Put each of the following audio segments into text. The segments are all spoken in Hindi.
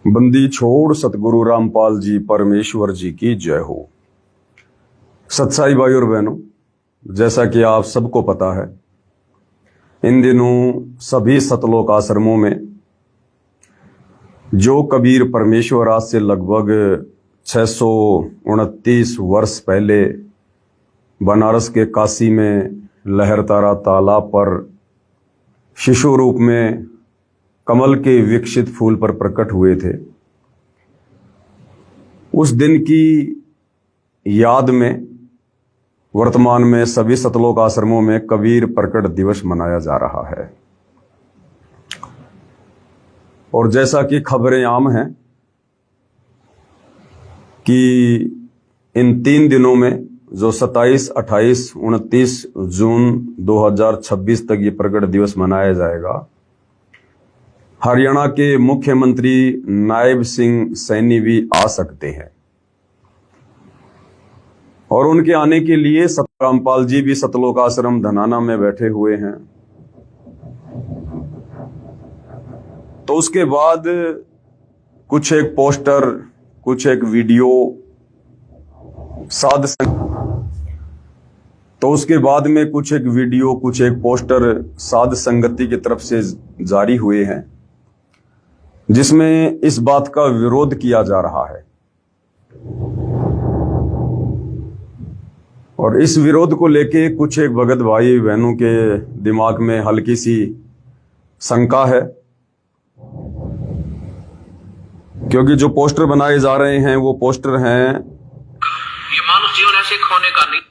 बंदी छोड़ सतगुरु रामपाल जी परमेश्वर जी की जय हो। सत्साई भाई और बहनों, जैसा कि आप सबको पता है, इन दिनों सभी सतलोक आश्रमों में जो कबीर परमेश्वर आज से लगभग 629 वर्ष पहले बनारस के काशी में लहरतारा तालाब पर शिशु रूप में कमल के विकसित फूल पर प्रकट हुए थे, उस दिन की याद में वर्तमान में सभी सतलोक आश्रमों में कबीर प्रकट दिवस मनाया जा रहा है। और जैसा कि खबरें आम हैं कि इन 3 दिनों में जो 27, 28, 29 जून 2026 तक ये प्रकट दिवस मनाया जाएगा, हरियाणा के मुख्यमंत्री नायब सिंह सैनी भी आ सकते हैं और उनके आने के लिए रामपाल जी भी सतलोक आश्रम धनाना में बैठे हुए हैं। तो उसके बाद कुछ एक पोस्टर, कुछ एक वीडियो कुछ एक वीडियो, कुछ एक पोस्टर साध संगति की तरफ से जारी हुए हैं, जिसमें इस बात का विरोध किया जा रहा है। और इस विरोध को लेके कुछ एक भगत भाई बहनों के दिमाग में हल्की सी शंका है, क्योंकि जो पोस्टर बनाए जा रहे हैं वो पोस्टर हैं, ये मानव जीवन ऐसे खोने का नहीं,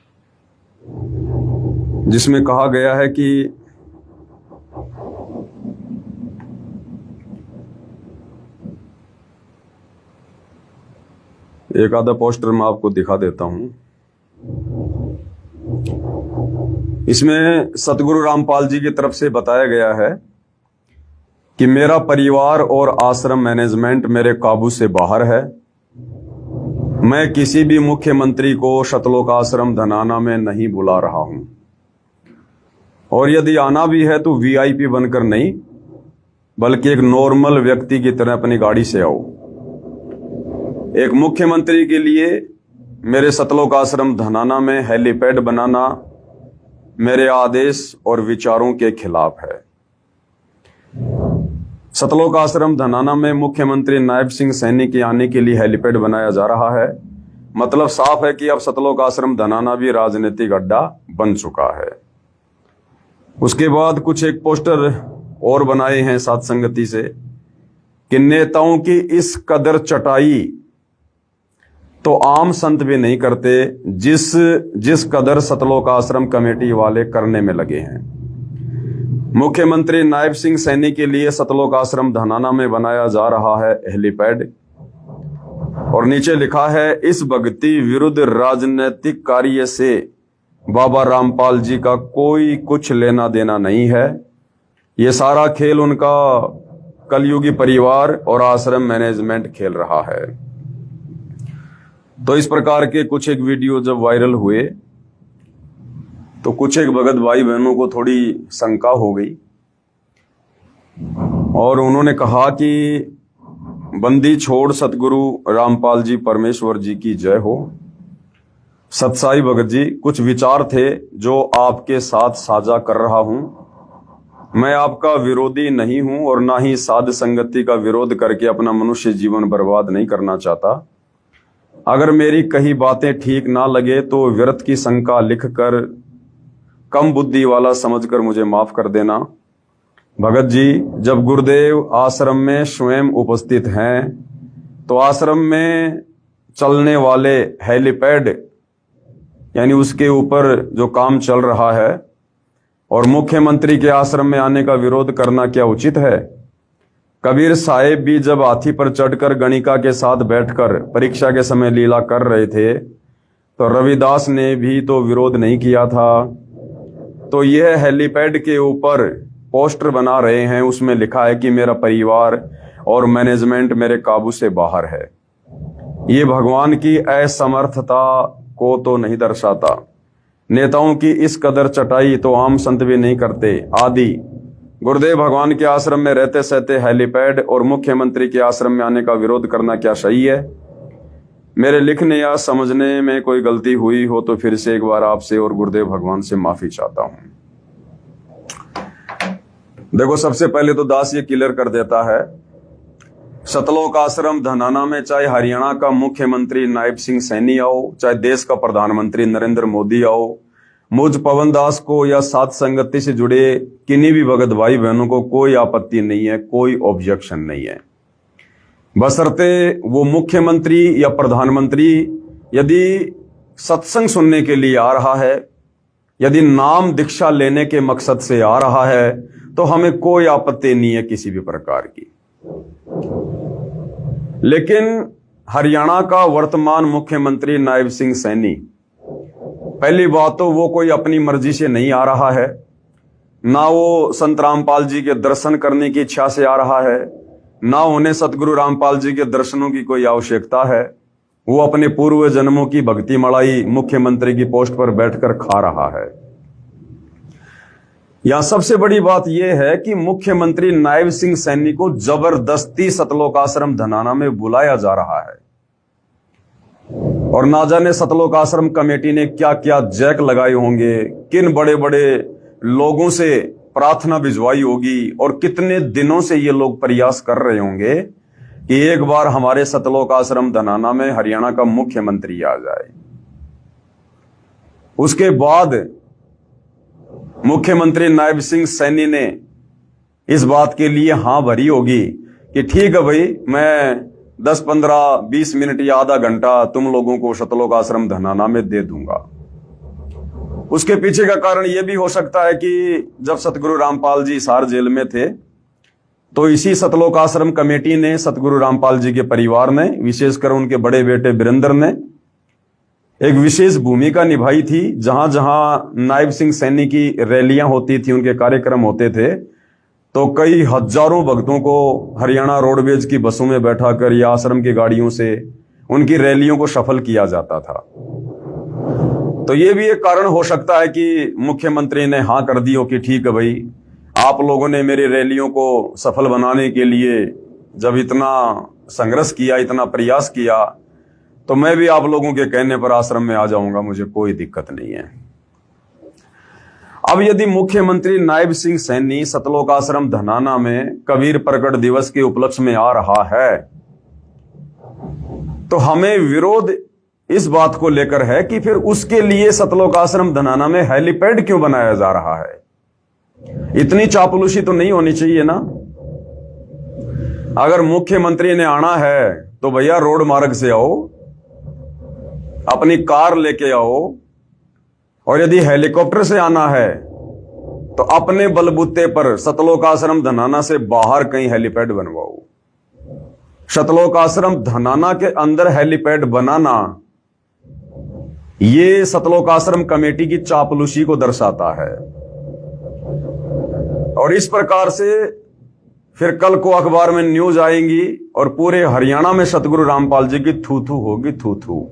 जिसमें कहा गया है कि एक आधा पोस्टर मैं आपको दिखा देता हूं। इसमें सतगुरु रामपाल जी की तरफ से बताया गया है कि मेरा परिवार और आश्रम मैनेजमेंट मेरे काबू से बाहर है। मैं किसी भी मुख्यमंत्री को सतलोक आश्रम धनाना में नहीं बुला रहा हूं, और यदि आना भी है तो वीआईपी बनकर नहीं, बल्कि एक नॉर्मल व्यक्ति की तरह अपनी गाड़ी से आओ। एक मुख्यमंत्री के लिए मेरे सतलोक आश्रम धनाना में हेलीपैड बनाना मेरे आदेश और विचारों के खिलाफ है। सतलोक आश्रम धनाना में मुख्यमंत्री नायब सिंह सैनी के आने के लिए हेलीपैड बनाया जा रहा है। मतलब साफ है कि अब सतलोक आश्रम धनाना भी राजनीतिक अड्डा बन चुका है। उसके बाद कुछ एक पोस्टर और बनाए हैं साध संगति से कि नेताओं की इस कदर चटाई तो आम संत भी नहीं करते, जिस कदर सतलोक आश्रम कमेटी वाले करने में लगे हैं। मुख्यमंत्री नायब सिंह सैनी के लिए सतलोक आश्रम धनाना में बनाया जा रहा है हेलीपैड, और नीचे लिखा है, इस भक्ति विरुद्ध राजनीतिक कार्य से बाबा रामपाल जी का कोई कुछ लेना देना नहीं है। ये सारा खेल उनका कलयुगी परिवार और आश्रम मैनेजमेंट खेल रहा है। तो इस प्रकार के कुछ एक वीडियो जब वायरल हुए तो कुछ एक भगत भाई बहनों को थोड़ी शंका हो गई, और उन्होंने कहा कि बंदी छोड़ सतगुरु रामपाल जी परमेश्वर जी की जय हो। सत्साई भगत जी, कुछ विचार थे जो आपके साथ साझा कर रहा हूं। मैं आपका विरोधी नहीं हूं और ना ही साध संगति का विरोध करके अपना मनुष्य जीवन बर्बाद नहीं करना चाहता। अगर मेरी कही बातें ठीक ना लगे तो व्यर्थ की शंका लिखकर कम बुद्धि वाला समझकर मुझे माफ कर देना। भगत जी, जब गुरुदेव आश्रम में स्वयं उपस्थित हैं तो आश्रम में चलने वाले हेलीपैड यानी उसके ऊपर जो काम चल रहा है, और मुख्यमंत्री के आश्रम में आने का विरोध करना क्या उचित है? कबीर साहेब भी जब हाथी पर चढ़कर गणिका के साथ बैठकर परीक्षा के समय लीला कर रहे थे तो रविदास ने भी तो विरोध नहीं किया था। तो यह हेलीपैड के ऊपर पोस्टर बना रहे हैं, उसमें लिखा है कि मेरा परिवार और मैनेजमेंट मेरे काबू से बाहर है। ये भगवान की असमर्थता को तो नहीं दर्शाता। नेताओं की इस कदर चटाई तो आम संत भी नहीं करते आदि गुरुदेव भगवान के आश्रम में रहते सहते हेलीपैड और मुख्यमंत्री के आश्रम में आने का विरोध करना क्या सही है? मेरे लिखने या समझने में कोई गलती हुई हो तो फिर से एक बार आपसे और गुरुदेव भगवान से माफी चाहता हूं। देखो, सबसे पहले तो दास ये क्लियर कर देता है, सतलोक आश्रम धनाना में चाहे हरियाणा का मुख्यमंत्री नायब सिंह सैनी आओ, चाहे देश का प्रधानमंत्री नरेंद्र मोदी आओ, मुझ पवन दास को या साथ संगति से जुड़े किन्हीं भी भगत भाई बहनों को कोई आपत्ति नहीं है, कोई ऑब्जेक्शन नहीं है, बशर्ते वो मुख्यमंत्री या प्रधानमंत्री यदि सत्संग सुनने के लिए आ रहा है, यदि नाम दीक्षा लेने के मकसद से आ रहा है, तो हमें कोई आपत्ति नहीं है किसी भी प्रकार की। लेकिन हरियाणा का वर्तमान मुख्यमंत्री नायब सिंह सैनी, पहली बात तो वो कोई अपनी मर्जी से नहीं आ रहा है, ना वो संत रामपाल जी के दर्शन करने की इच्छा से आ रहा है, ना उन्हें सतगुरु रामपाल जी के दर्शनों की कोई आवश्यकता है। वो अपने पूर्व जन्मों की भक्ति मलाई मुख्यमंत्री की पोस्ट पर बैठकर खा रहा है। यहां सबसे बड़ी बात यह है कि मुख्यमंत्री नायब सिंह सैनी को जबरदस्ती सतलोक आश्रम धनाना में बुलाया जा रहा है, और ना जाने सतलोक आश्रम कमेटी ने क्या क्या जैक लगाए होंगे, किन बड़े बड़े लोगों से प्रार्थना भिजवाई होगी, और कितने दिनों से ये लोग प्रयास कर रहे होंगे कि एक बार हमारे सतलोक आश्रम धनाना में हरियाणा का मुख्यमंत्री आ जाए। उसके बाद मुख्यमंत्री नायब सिंह सैनी ने इस बात के लिए हां भरी होगी कि ठीक है भाई, मैं 10, 15, 20 मिनट या आधा घंटा तुम लोगों को सतलोक आश्रम धनाना में दे दूंगा। उसके पीछे का कारण यह भी हो सकता है कि जब सतगुरु रामपाल जी हिसार जेल में थे, तो इसी सतलोक आश्रम कमेटी ने, सतगुरु रामपाल जी के परिवार ने, विशेषकर उनके बड़े बेटे वीरेंद्र ने एक विशेष भूमिका निभाई थी। जहां जहां नायब सिंह सैनी की रैलियां होती थी, उनके कार्यक्रम होते थे, तो कई हजारों भक्तों को हरियाणा रोडवेज की बसों में बैठाकर या आश्रम की गाड़ियों से उनकी रैलियों को सफल किया जाता था। तो ये भी एक कारण हो सकता है कि मुख्यमंत्री ने हां कर दी हो कि ठीक है भाई, आप लोगों ने मेरी रैलियों को सफल बनाने के लिए जब इतना संघर्ष किया, इतना प्रयास किया, तो मैं भी आप लोगों के कहने पर आश्रम में आ जाऊंगा, मुझे कोई दिक्कत नहीं है। अब यदि मुख्यमंत्री नायब सिंह सैनी सतलोक आश्रम धनाना में कबीर प्रकट दिवस के उपलक्ष्य में आ रहा है, तो हमें विरोध इस बात को लेकर है कि फिर उसके लिए सतलोक आश्रम धनाना में हेलीपैड क्यों बनाया जा रहा है? इतनी चापलूसी तो नहीं होनी चाहिए ना। अगर मुख्यमंत्री ने आना है तो भैया रोड मार्ग से आओ, अपनी कार लेके आओ, और यदि हेलीकॉप्टर से आना है तो अपने बलबूते पर सतलोक आश्रम धनाना से बाहर कहीं हेलीपैड बनवाओ। सतलोक आश्रम धनाना के अंदर हेलीपैड बनाना, ये सतलोक आश्रम कमेटी की चापलूसी को दर्शाता है। और इस प्रकार से फिर कल को अखबार में न्यूज आएंगी और पूरे हरियाणा में सतगुरु रामपाल जी की थू थू होगी, थू थू,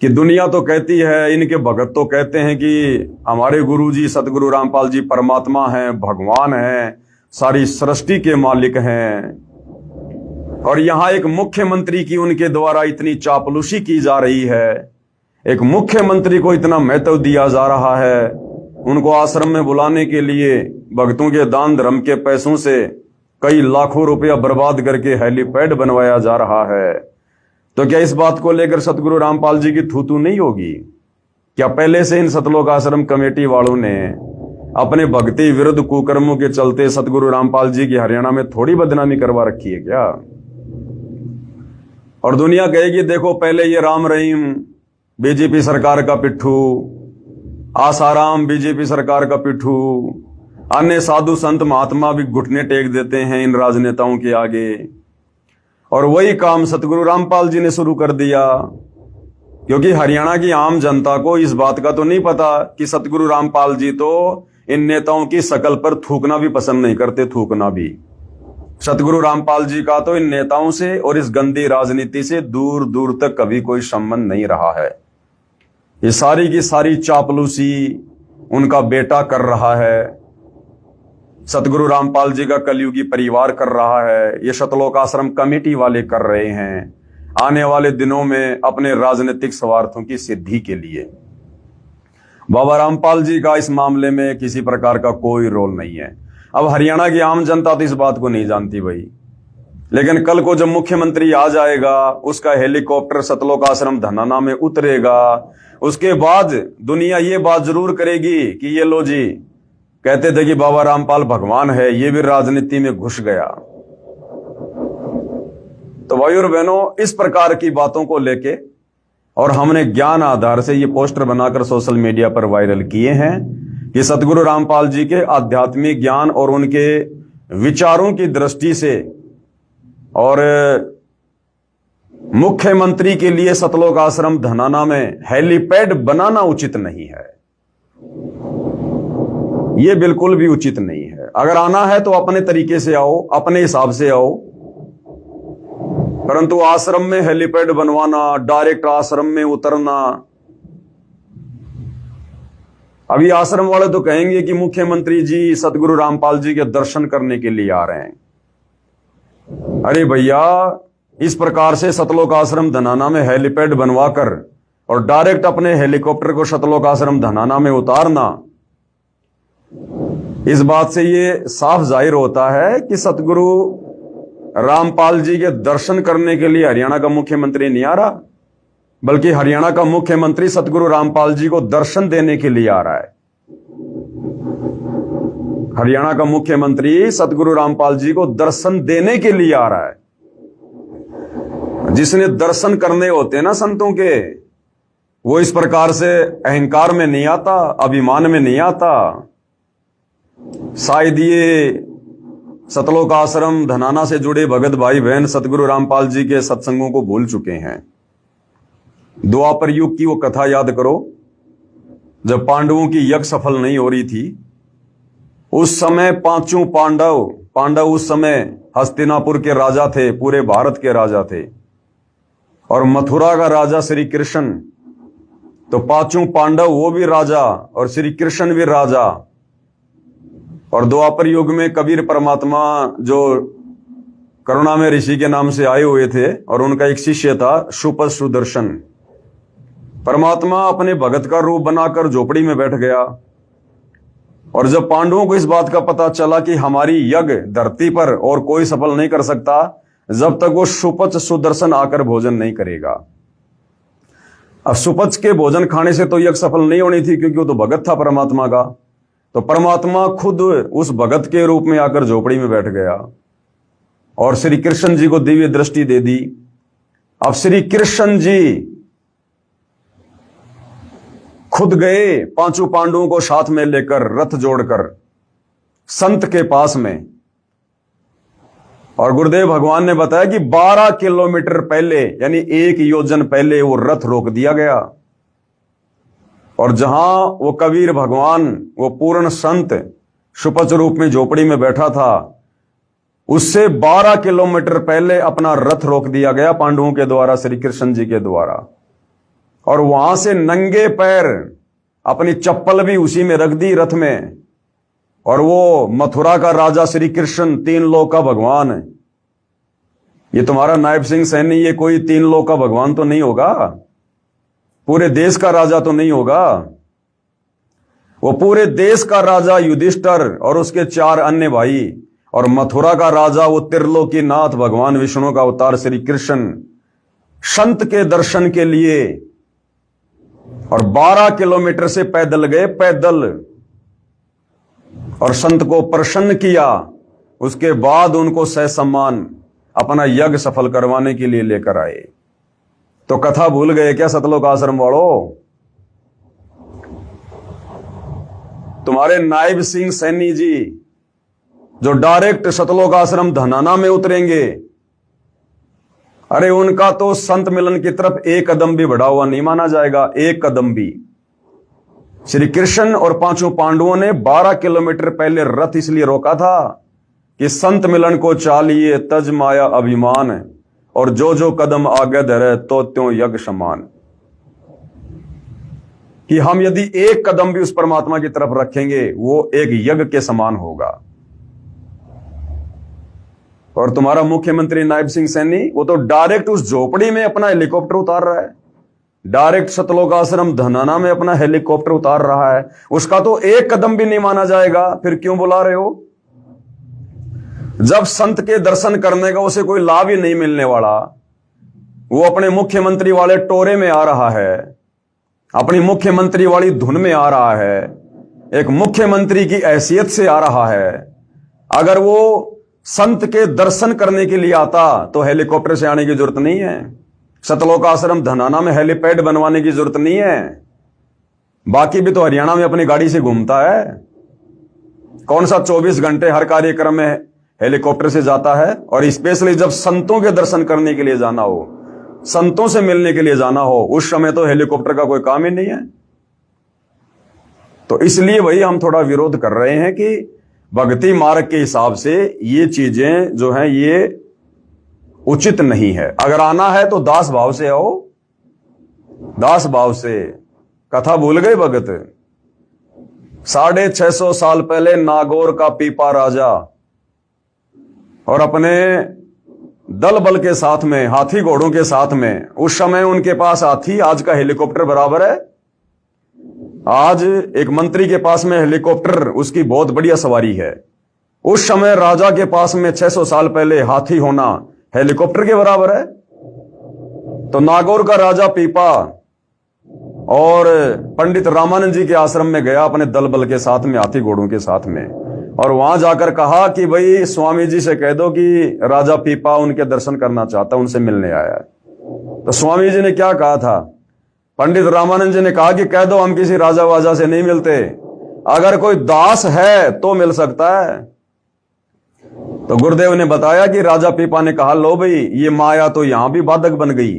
कि दुनिया तो कहती है, इनके भगत तो कहते हैं कि हमारे गुरुजी सतगुरु रामपाल जी परमात्मा हैं, भगवान हैं, सारी सृष्टि के मालिक हैं, और यहां एक मुख्यमंत्री की उनके द्वारा इतनी चापलूसी की जा रही है, एक मुख्यमंत्री को इतना महत्व दिया जा रहा है, उनको आश्रम में बुलाने के लिए भक्तों के दान धर्म के पैसों से कई लाखों रुपया बर्बाद करके हेलीपैड बनवाया जा रहा है। तो क्या इस बात को लेकर सतगुरु रामपाल जी की थूथू नहीं होगी? क्या पहले से इन सतलोक आश्रम कमेटी वालों ने अपने भक्ति विरुद्ध कुकर्मों के चलते सतगुरु रामपाल जी की हरियाणा में थोड़ी बदनामी करवा रखी है क्या? और दुनिया कहेगी देखो, पहले ये राम रहीम बीजेपी सरकार का पिट्ठू, आसाराम बीजेपी सरकार का पिट्ठू, अन्य साधु संत महात्मा भी घुटने टेक देते हैं इन राजनेताओं के आगे, और वही काम सतगुरु रामपाल जी ने शुरू कर दिया। क्योंकि हरियाणा की आम जनता को इस बात का तो नहीं पता कि सतगुरु रामपाल जी तो इन नेताओं की शकल पर थूकना भी पसंद नहीं करते, थूकना भी। सतगुरु रामपाल जी का तो इन नेताओं से और इस गंदी राजनीति से दूर दूर तक कभी कोई संबंध नहीं रहा है। ये सारी की सारी चापलूसी उनका बेटा कर रहा है, सतगुरु रामपाल जी का कलयुगी परिवार कर रहा है, ये सतलोक आश्रम कमेटी वाले कर रहे हैं आने वाले दिनों में अपने राजनीतिक स्वार्थों की सिद्धि के लिए। बाबा रामपाल जी का इस मामले में किसी प्रकार का कोई रोल नहीं है। अब हरियाणा की आम जनता तो इस बात को नहीं जानती भाई, लेकिन कल को जब मुख्यमंत्री आ जाएगा, उसका हेलीकॉप्टर सतलोक आश्रम धनाना में उतरेगा, उसके बाद दुनिया ये बात जरूर करेगी कि ये लो जी, कहते थे कि बाबा रामपाल भगवान है, ये भी राजनीति में घुस गया। तो भाई और बहनों, इस प्रकार की बातों को लेके और हमने ज्ञान आधार से ये पोस्टर बनाकर सोशल मीडिया पर वायरल किए हैं कि सतगुरु रामपाल जी के आध्यात्मिक ज्ञान और उनके विचारों की दृष्टि से और मुख्यमंत्री के लिए सतलोक आश्रम धनाना में हेलीपैड बनाना उचित नहीं है। यह बिल्कुल भी उचित नहीं है। अगर आना है तो अपने तरीके से आओ, अपने हिसाब से आओ, परंतु आश्रम में हेलीपैड बनवाना, डायरेक्ट आश्रम में उतरना, अभी आश्रम वाले तो कहेंगे कि मुख्यमंत्री जी सतगुरु रामपाल जी के दर्शन करने के लिए आ रहे हैं। अरे भैया, इस प्रकार से सतलोक आश्रम धनाना में हेलीपैड बनवाकर और डायरेक्ट अपने हेलीकॉप्टर को सतलोक आश्रम धनाना में उतारना, इस बात से ये साफ जाहिर होता है कि सतगुरु रामपाल जी के दर्शन करने के लिए हरियाणा का मुख्यमंत्री नहीं आ रहा, बल्कि हरियाणा का मुख्यमंत्री सतगुरु रामपाल जी को दर्शन देने के लिए आ रहा है। हरियाणा का मुख्यमंत्री सतगुरु रामपाल जी को दर्शन देने के लिए आ रहा है। जिसने दर्शन करने होते हैं ना संतों के, वो इस प्रकार से अहंकार में नहीं आता, अभिमान में नहीं आता। शायद ये सतलोक आश्रम धनाना से जुड़े भगत भाई बहन सतगुरु रामपाल जी के सत्संगों को भूल चुके हैं। द्वापर युग की वो कथा याद करो, जब पांडवों की यज्ञ सफल नहीं हो रही थी, उस समय पांचों पांडव उस समय हस्तिनापुर के राजा थे, पूरे भारत के राजा थे, और मथुरा का राजा श्री कृष्ण। तो पांचों पांडव वो भी राजा और श्री कृष्ण भी राजा। और द्वापर युग में कबीर परमात्मा जो करुणा में ऋषि के नाम से आए हुए थे, और उनका एक शिष्य था शुपथ सुदर्शन। परमात्मा अपने भगत का रूप बनाकर झोपड़ी में बैठ गया, और जब पांडवों को इस बात का पता चला कि हमारी यज्ञ धरती पर और कोई सफल नहीं कर सकता जब तक वो शुपथ सुदर्शन आकर भोजन नहीं करेगा। अब सुपथ के भोजन खाने से तो यज्ञ सफल नहीं होनी थी, क्योंकि वो तो भगत था परमात्मा का। तो परमात्मा खुद उस भगत के रूप में आकर झोपड़ी में बैठ गया और श्री कृष्ण जी को दिव्य दृष्टि दे दी। अब श्री कृष्ण जी खुद गए पांचों पांडवों को साथ में लेकर रथ जोड़कर संत के पास में, और गुरुदेव भगवान ने बताया कि 12 किलोमीटर पहले, यानी 1 योजन पहले वो रथ रोक दिया गया। और जहां वो कबीर भगवान, वो पूर्ण संत शुपथ रूप में झोपड़ी में बैठा था, उससे 12 किलोमीटर पहले अपना रथ रोक दिया गया पांडवों के द्वारा, श्री कृष्ण जी के द्वारा। और वहां से नंगे पैर अपनी चप्पल भी उसी में रख दी रथ में। और वो मथुरा का राजा श्री कृष्ण, 3 लोक का भगवान, ये तुम्हारा नायब सिंह सैनी ये कोई 3 लोक का भगवान तो नहीं होगा, पूरे देश का राजा तो नहीं होगा। वो पूरे देश का राजा युधिष्ठिर और उसके 4 अन्य भाई, और मथुरा का राजा वो त्रिलोकी नाथ भगवान विष्णु का अवतार श्री कृष्ण, संत के दर्शन के लिए और 12 किलोमीटर से पैदल गए, पैदल, और संत को प्रसन्न किया। उसके बाद उनको सहसम्मान अपना यज्ञ सफल करवाने के लिए लेकर आए। तो कथा भूल गए क्या सतलोक आश्रम वालों? तुम्हारे नायब सिंह सैनी जी जो डायरेक्ट सतलोक आश्रम धनाना में उतरेंगे, अरे उनका तो संत मिलन की तरफ 1 कदम भी बढ़ा हुआ नहीं माना जाएगा, 1 कदम भी। श्री कृष्ण और पांचों पांडवों ने 12 किलोमीटर पहले रथ इसलिए रोका था कि संत मिलन को चालिए तज माया अभिमान, और जो जो कदम आगे धरे तो त्यों यज्ञ समान। कि हम यदि 1 कदम भी उस परमात्मा की तरफ रखेंगे वो एक यज्ञ के समान होगा। और तुम्हारा मुख्यमंत्री नायब सिंह सैनी वो तो डायरेक्ट उस झोपड़ी में अपना हेलीकॉप्टर उतार रहा है, डायरेक्ट सतलोक आश्रम धनाना में अपना हेलीकॉप्टर उतार रहा है। उसका तो एक कदम भी नहीं माना जाएगा, फिर क्यों बुला रहे हो? जब संत के दर्शन करने का उसे कोई लाभ ही नहीं मिलने वाला, वो अपने मुख्यमंत्री वाले टोरे में आ रहा है, अपनी मुख्यमंत्री वाली धुन में आ रहा है, एक मुख्यमंत्री की हैसियत से आ रहा है। अगर वो संत के दर्शन करने के लिए आता तो हेलीकॉप्टर से आने की जरूरत नहीं है, सतलोक आश्रम धनाना में हेलीपैड बनवाने की जरूरत नहीं है। बाकी भी तो हरियाणा में अपनी गाड़ी से घूमता है, कौन सा 24 घंटे हर कार्यक्रम में हेलीकॉप्टर से जाता है। और स्पेशली जब संतों के दर्शन करने के लिए जाना हो, संतों से मिलने के लिए जाना हो, उस समय तो हेलीकॉप्टर का कोई काम ही नहीं है। तो इसलिए वही हम थोड़ा विरोध कर रहे हैं कि भक्ति मार्ग के हिसाब से ये चीजें जो हैं ये उचित नहीं है। अगर आना है तो दास भाव से आओ, दास भाव से। कथा भूल गए भगत? 650 साल पहले नागौर का पीपा राजा और अपने दल बल के साथ में, हाथी घोड़ों के साथ में, उस समय उनके पास हाथी आज का हेलीकॉप्टर बराबर है। आज एक मंत्री के पास में हेलीकॉप्टर, उसकी बहुत बढ़िया सवारी है। उस समय राजा के पास में 600 साल पहले हाथी होना हेलीकॉप्टर के बराबर है। तो नागौर का राजा पीपा और पंडित रामानंद जी के आश्रम में गया अपने दल बल के साथ में, हाथी घोड़ों के साथ में, और वहां जाकर कहा कि भाई स्वामी जी से कह दो कि राजा पीपा उनके दर्शन करना चाहता, उनसे मिलने आया है। तो स्वामी जी ने क्या कहा था? पंडित रामानंद जी ने कहा कि कह दो हम किसी राजा वाजा से नहीं मिलते, अगर कोई दास है तो मिल सकता है। तो गुरुदेव ने बताया कि राजा पीपा ने कहा लो भाई ये माया तो यहां भी बाधक बन गई।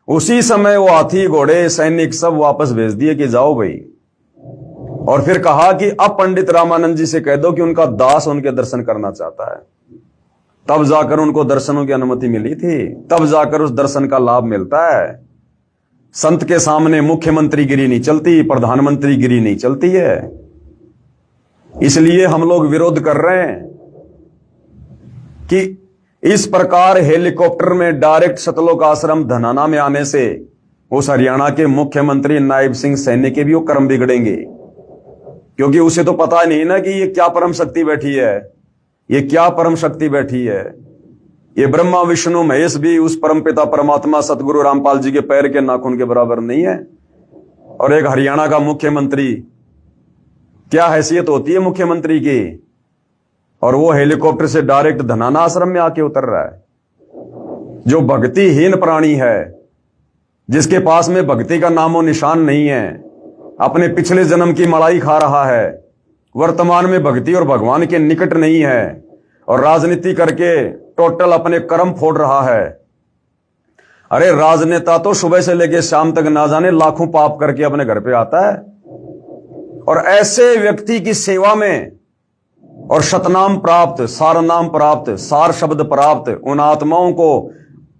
उसी समय वो हाथी घोड़े सैनिक सब वापस भेज दिए कि जाओ भाई। और फिर कहा कि अब पंडित रामानंद जी से कह दो कि उनका दास उनके दर्शन करना चाहता है। तब जाकर उनको दर्शनों की अनुमति मिली थी, तब जाकर उस दर्शन का लाभ मिलता है। संत के सामने मुख्यमंत्री गिरी नहीं चलती, प्रधानमंत्री गिरी नहीं चलती है। इसलिए हम लोग विरोध कर रहे हैं कि इस प्रकार हेलीकॉप्टर में डायरेक्ट सतलोक आश्रम धनाना में आने से उस हरियाणा के मुख्यमंत्री नायब सिंह सैनी के भी वो कर्म बिगड़ेंगे, क्योंकि उसे तो पता नहीं ना कि ये क्या परम शक्ति बैठी है, ये क्या परम शक्ति बैठी है। ये ब्रह्मा विष्णु महेश भी उस परमपिता परमात्मा सतगुरु रामपाल जी के पैर के नाखून के बराबर नहीं है। और एक हरियाणा का मुख्यमंत्री, क्या हैसियत होती है मुख्यमंत्री की, और वो हेलीकॉप्टर से डायरेक्ट धनाना आश्रम में आके उतर रहा है। जो भक्तिहीन प्राणी है, जिसके पास में भक्ति का नामो निशान नहीं है, अपने पिछले जन्म की मलाई खा रहा है, वर्तमान में भक्ति और भगवान के निकट नहीं है, और राजनीति करके टोटल अपने कर्म फोड़ रहा है। अरे राजनेता तो सुबह से लेकर शाम तक ना जाने लाखों पाप करके अपने घर पे आता है, और ऐसे व्यक्ति की सेवा में और शतनाम प्राप्त, सारनाम प्राप्त, सार शब्द प्राप्त उन आत्माओं को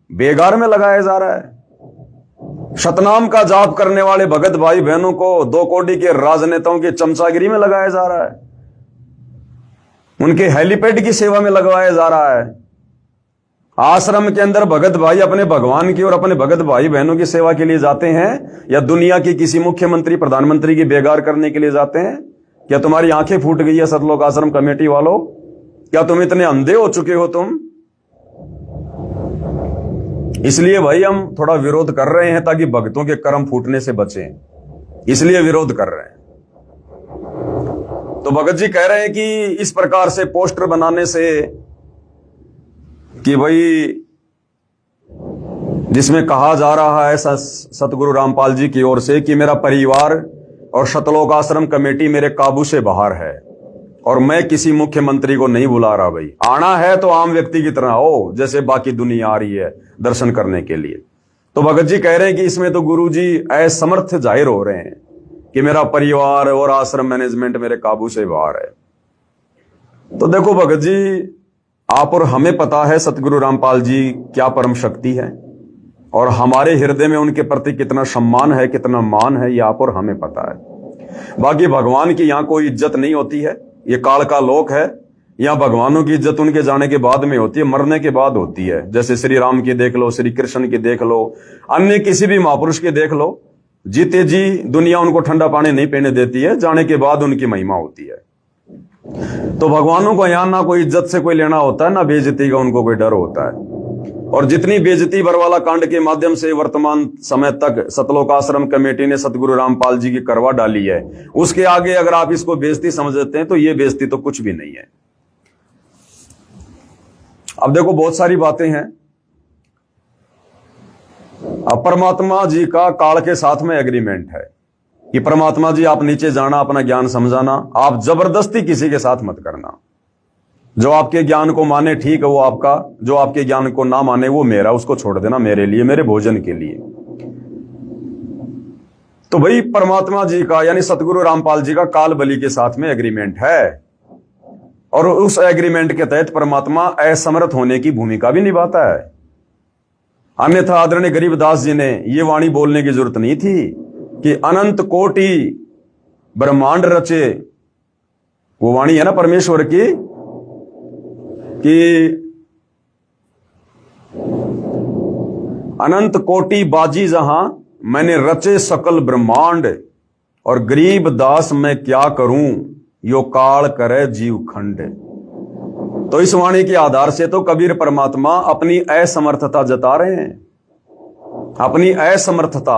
बेगार में लगाया जा रहा है। शतनाम का जाप करने वाले भगत भाई बहनों को 2 कोड़ी के राजनेताओं की चमचागिरी में लगाया जा रहा है, उनके हेलीपैड की सेवा में लगवाया जा रहा है। आश्रम के अंदर भगत भाई अपने भगवान की और अपने भगत भाई बहनों की सेवा के लिए जाते हैं, या दुनिया की किसी मुख्यमंत्री प्रधानमंत्री की बेगार करने के लिए जाते हैं? क्या तुम्हारी आंखें फूट गई है सतलोक आश्रम कमेटी वालों? क्या तुम इतने अंधे हो चुके हो तुम? इसलिए भाई हम थोड़ा विरोध कर रहे हैं ताकि भक्तों के कर्म फूटने से बचें, इसलिए विरोध कर रहे हैं। तो भगत जी कह रहे हैं कि इस प्रकार से पोस्टर बनाने से कि भाई जिसमें कहा जा रहा है सतगुरु रामपाल जी की ओर से कि मेरा परिवार और सतलोक आश्रम कमेटी मेरे काबू से बाहर है और मैं किसी मुख्यमंत्री को नहीं बुला रहा। भाई आना है तो आम व्यक्ति की तरह हो, जैसे बाकी दुनिया आ रही है दर्शन करने के लिए। तो भगत जी कह रहे हैं कि इसमें तो गुरु जी असमर्थ जाहिर हो रहे हैं कि मेरा परिवार और आश्रम मैनेजमेंट मेरे काबू से बाहर है। तो देखो भगत जी, आप और हमें पता है सतगुरु रामपाल जी क्या परम शक्ति है, और हमारे हृदय में उनके प्रति कितना सम्मान है, कितना मान है, ये आप और हमें पता है। बाकी भगवान की यहां कोई इज्जत नहीं होती है, ये काल का लोक है। या भगवानों की इज्जत उनके जाने के बाद में होती है, मरने के बाद होती है। जैसे श्री राम की देख लो, श्री कृष्ण की देख लो, अन्य किसी भी महापुरुष की देख लो, जीते जी दुनिया उनको ठंडा पानी नहीं पीने देती है, जाने के बाद उनकी महिमा होती है। तो भगवानों को यहां ना कोई इज्जत से कोई लेना होता है, ना बेइज्जती का उनको कोई डर होता है। और जितनी बेइज्जती बरवाला कांड के माध्यम से वर्तमान समय तक सतलोक आश्रम कमेटी ने सतगुरु रामपाल जी की करवा डाली है, उसके आगे अगर आप इसको बेइज्जती समझते हैं तो ये बेइज्जती तो कुछ भी नहीं है। अब देखो बहुत सारी बातें हैं। अब परमात्मा जी का काल के साथ में एग्रीमेंट है कि परमात्मा जी आप नीचे जाना, अपना ज्ञान समझाना, आप जबरदस्ती किसी के साथ मत करना। जो आपके ज्ञान को माने ठीक है वो आपका, जो आपके ज्ञान को ना माने वो मेरा, उसको छोड़ देना मेरे लिए, मेरे भोजन के लिए। तो भाई परमात्मा जी का यानी सतगुरु रामपाल जी का काल बलि के साथ में एग्रीमेंट है, और उस एग्रीमेंट के तहत परमात्मा असमर्थ होने की भूमिका भी निभाता है। अन्यथा आदरणीय गरीबदास जी ने यह वाणी बोलने की जरूरत नहीं थी कि अनंत कोटि ब्रह्मांड रचे। वो वाणी है ना परमेश्वर की कि अनंत कोटि बाजी जहां मैंने रचे सकल ब्रह्मांड, और गरीब दास मैं क्या करूं यो काल करे जीव खंड। तो इस वाणी के आधार से तो कबीर परमात्मा अपनी असमर्थता जता रहे हैं, अपनी असमर्थता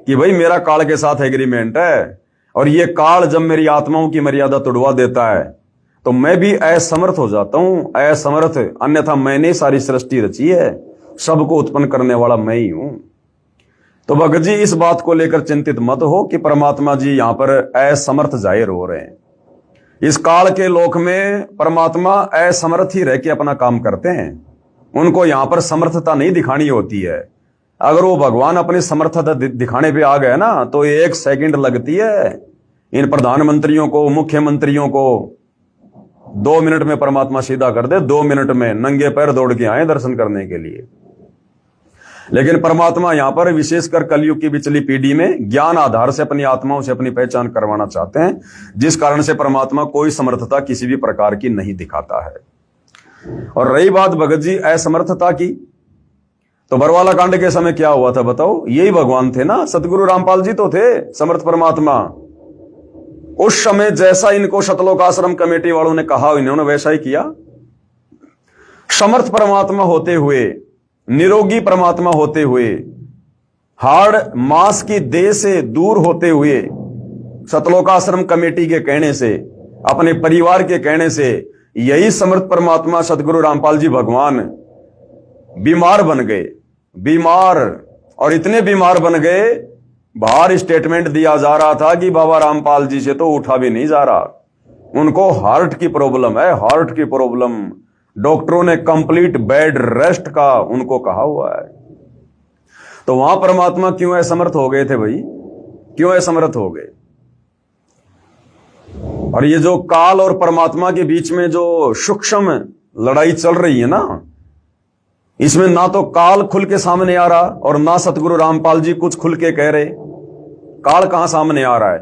कि भाई मेरा काल के साथ एग्रीमेंट है, और ये काल जब मेरी आत्माओं की मर्यादा तोड़वा देता है तो मैं भी असमर्थ हो जाता हूं, असमर्थ। अन्यथा मैंने सारी सृष्टि रची है, सबको उत्पन्न करने वाला मैं ही हूं। तो भगत जी इस बात को लेकर चिंतित मत हो कि परमात्मा जी यहां पर असमर्थ जाहिर हो रहे हैं। इस काल के लोक में परमात्मा असमर्थ ही रह के अपना काम करते हैं, उनको यहां पर समर्थता नहीं दिखानी होती है। अगर वो भगवान अपनी समर्थता दिखाने पे आ गए ना तो 1 सेकंड लगती है इन प्रधानमंत्रियों को, मुख्यमंत्रियों को 2 मिनट में परमात्मा सीधा कर दे, 2 मिनट में नंगे पैर दौड़ के आए दर्शन करने के लिए। लेकिन परमात्मा यहां पर विशेषकर कलयुग की पिछली पीढ़ी में ज्ञान आधार से अपनी आत्माओं से अपनी पहचान करवाना चाहते हैं, जिस कारण से परमात्मा कोई समर्थता किसी भी प्रकार की नहीं दिखाता है। और रही बात भगत जी असमर्थता की, तो बरवाला कांड के समय क्या हुआ था बताओ? यही भगवान थे ना, सतगुरु रामपाल जी तो थे समर्थ परमात्मा। उस समय जैसा इनको सतलोक आश्रम कमेटी वालों ने कहा इन्होंने वैसा ही किया। समर्थ परमात्मा होते हुए, निरोगी परमात्मा होते हुए, हाड़ मांस की देह से दूर होते हुए, सतलोक आश्रम कमेटी के कहने से, अपने परिवार के कहने से, यही समर्थ परमात्मा सतगुरु रामपाल जी भगवान बीमार बन गए। बीमार, और इतने बीमार बन गए, बाहर स्टेटमेंट दिया जा रहा था कि बाबा रामपाल जी से तो उठा भी नहीं जा रहा, उनको हार्ट की प्रॉब्लम है, हार्ट की प्रॉब्लम। डॉक्टरों ने कंप्लीट बेड रेस्ट का उनको कहा हुआ है। तो वहां परमात्मा क्यों असमर्थ हो गए थे भाई? क्यों असमर्थ हो गए? और ये जो काल और परमात्मा के बीच में जो सूक्ष्म लड़ाई चल रही है ना, इसमें ना तो काल खुल के सामने आ रहा और ना सतगुरु रामपाल जी कुछ खुल के कह रहे। काल कहां सामने आ रहा है?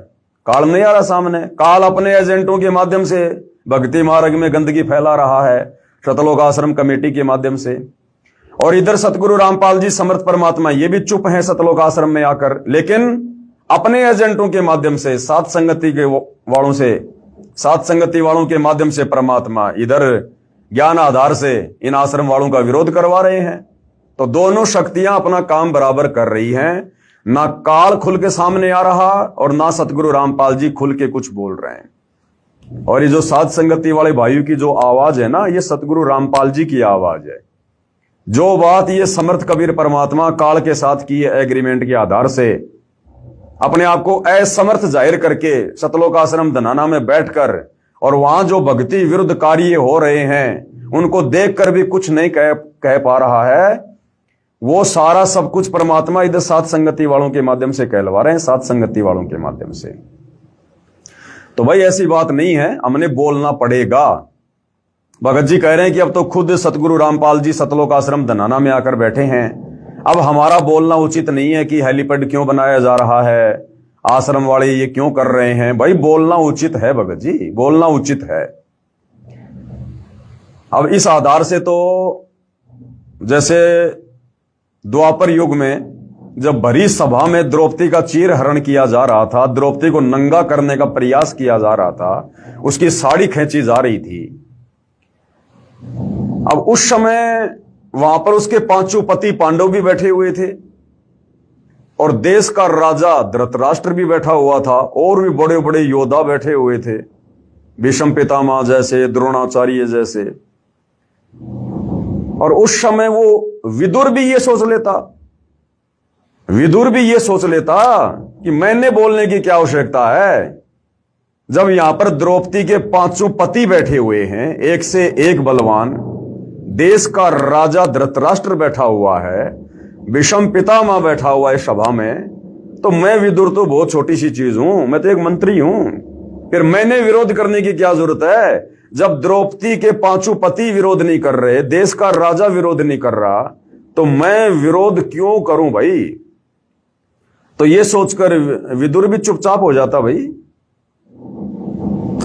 काल नहीं आ रहा सामने। काल अपने एजेंटों के माध्यम से भक्ति मार्ग में गंदगी फैला रहा है, सतलोक आश्रम कमेटी के माध्यम से। और इधर सतगुरु रामपाल जी समर्थ परमात्मा ये भी चुप हैं सतलोक आश्रम में आकर, लेकिन अपने एजेंटों के माध्यम से, साथ संगति के वालों से, साथ संगति वालों के माध्यम से परमात्मा इधर ज्ञान आधार से इन आश्रम वालों का विरोध करवा रहे हैं। तो दोनों शक्तियां अपना काम बराबर कर रही हैं। ना काल खुल के सामने आ रहा और ना सतगुरु रामपाल जी खुल के कुछ बोल रहे हैं। और ये जो साथ संगति वाले भाइयों की जो आवाज है ना, ये सतगुरु रामपाल जी की आवाज है। जो बात ये समर्थ कबीर परमात्मा काल के साथ की एग्रीमेंट के आधार से अपने आप को असमर्थ जाहिर करके सतलोक आश्रम धनाना में बैठकर, और वहां जो भक्ति विरुद्ध कार्य हो रहे हैं उनको देखकर भी कुछ नहीं कह पा रहा है, वो सारा सब कुछ परमात्मा इधर साथ संगति वालों के माध्यम से कहलवा रहे हैं, साथ संगति वालों के माध्यम से। तो भाई ऐसी बात नहीं है, हमने बोलना पड़ेगा। भगत जी कह रहे हैं कि अब तो खुद सतगुरु रामपाल जी सतलोक आश्रम धनाना में आकर बैठे हैं, अब हमारा बोलना उचित नहीं है कि हेलीपैड क्यों बनाया जा रहा है, आश्रम वाले ये क्यों कर रहे हैं। भाई बोलना उचित है भगत जी, बोलना उचित है। अब इस आधार से तो जैसे द्वापर युग में जब भरी सभा में द्रौपदी का चीर हरण किया जा रहा था, द्रौपदी को नंगा करने का प्रयास किया जा रहा था, उसकी साड़ी खींची जा रही थी, अब उस समय वहां पर उसके पांचों पति पांडव भी बैठे हुए थे और देश का राजा धृतराष्ट्र भी बैठा हुआ था और भी बड़े बड़े योद्धा बैठे हुए थे, भीष्म पितामह जैसे, द्रोणाचार्य जैसे। और उस समय वो विदुर भी ये सोच लेता कि मैंने बोलने की क्या आवश्यकता है, जब यहां पर द्रौपदी के पांचों पति बैठे हुए हैं, एक से एक बलवान, देश का राजा धृतराष्ट्र बैठा हुआ है, भीष्म पितामह बैठा हुआ है सभा में, तो मैं विदुर तो बहुत छोटी सी चीज हूं, मैं तो एक मंत्री हूं, फिर मैंने विरोध करने की क्या जरूरत है? जब द्रौपदी के पांचों पति विरोध नहीं कर रहे, देश का राजा विरोध नहीं कर रहा, तो मैं विरोध क्यों करूं भाई? तो ये सोचकर विदुर भी चुपचाप हो जाता भाई।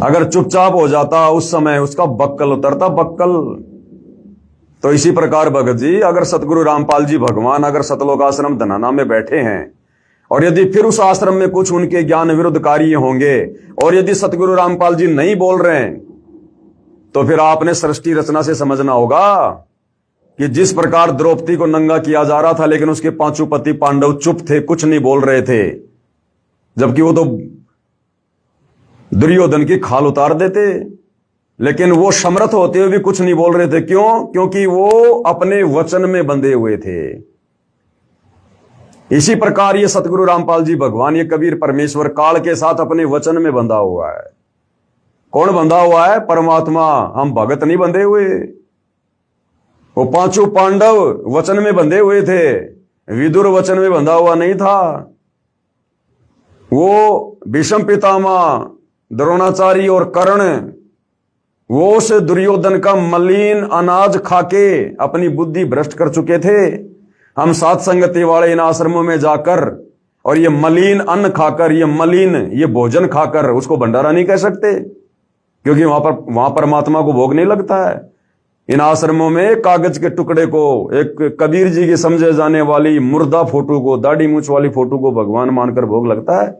अगर चुपचाप हो जाता उस समय उसका बक्कल उतरता, बक्कल। तो इसी प्रकार भगत जी, अगर सतगुरु रामपाल जी भगवान अगर सतलोक आश्रम धनाना में बैठे हैं और यदि फिर उस आश्रम में कुछ उनके ज्ञान विरुद्ध कार्य होंगे और यदि सतगुरु रामपाल जी नहीं बोल रहे हैं, तो फिर आपने सृष्टि रचना से समझना होगा कि जिस प्रकार द्रौपदी को नंगा किया जा रहा था लेकिन उसके पांचों पति पांडव चुप थे, कुछ नहीं बोल रहे थे, जबकि वो तो दुर्योधन की खाल उतार देते, लेकिन वो समर्थ होते हुए भी कुछ नहीं बोल रहे थे। क्यों? क्योंकि वो अपने वचन में बंधे हुए थे। इसी प्रकार ये सतगुरु रामपाल जी भगवान, ये कबीर परमेश्वर काल के साथ अपने वचन में बंधा हुआ है। कौन बंधा हुआ है? परमात्मा। हम भगत नहीं बंधे हुए। वो पांचों पांडव वचन में बंधे हुए थे, विदुर वचन में बंधा हुआ नहीं था। वो भीष्म पितामह, द्रोणाचार्य और कर्ण, वो उस दुर्योधन का मलिन अनाज खाके अपनी बुद्धि भ्रष्ट कर चुके थे। हम सात संगति वाले इन आश्रमों में जाकर और ये मलिन अन्न खाकर, ये मलिन ये भोजन खाकर उसको भंडारा नहीं कह सकते, क्योंकि वहां परमात्मा को भोग नहीं लगता है। इन आश्रमों में कागज के टुकड़े को, एक कबीर जी की समझे जाने वाली मुर्दा फोटो को, दाढ़ी मूछ वाली फोटो को भगवान मानकर भोग लगता है।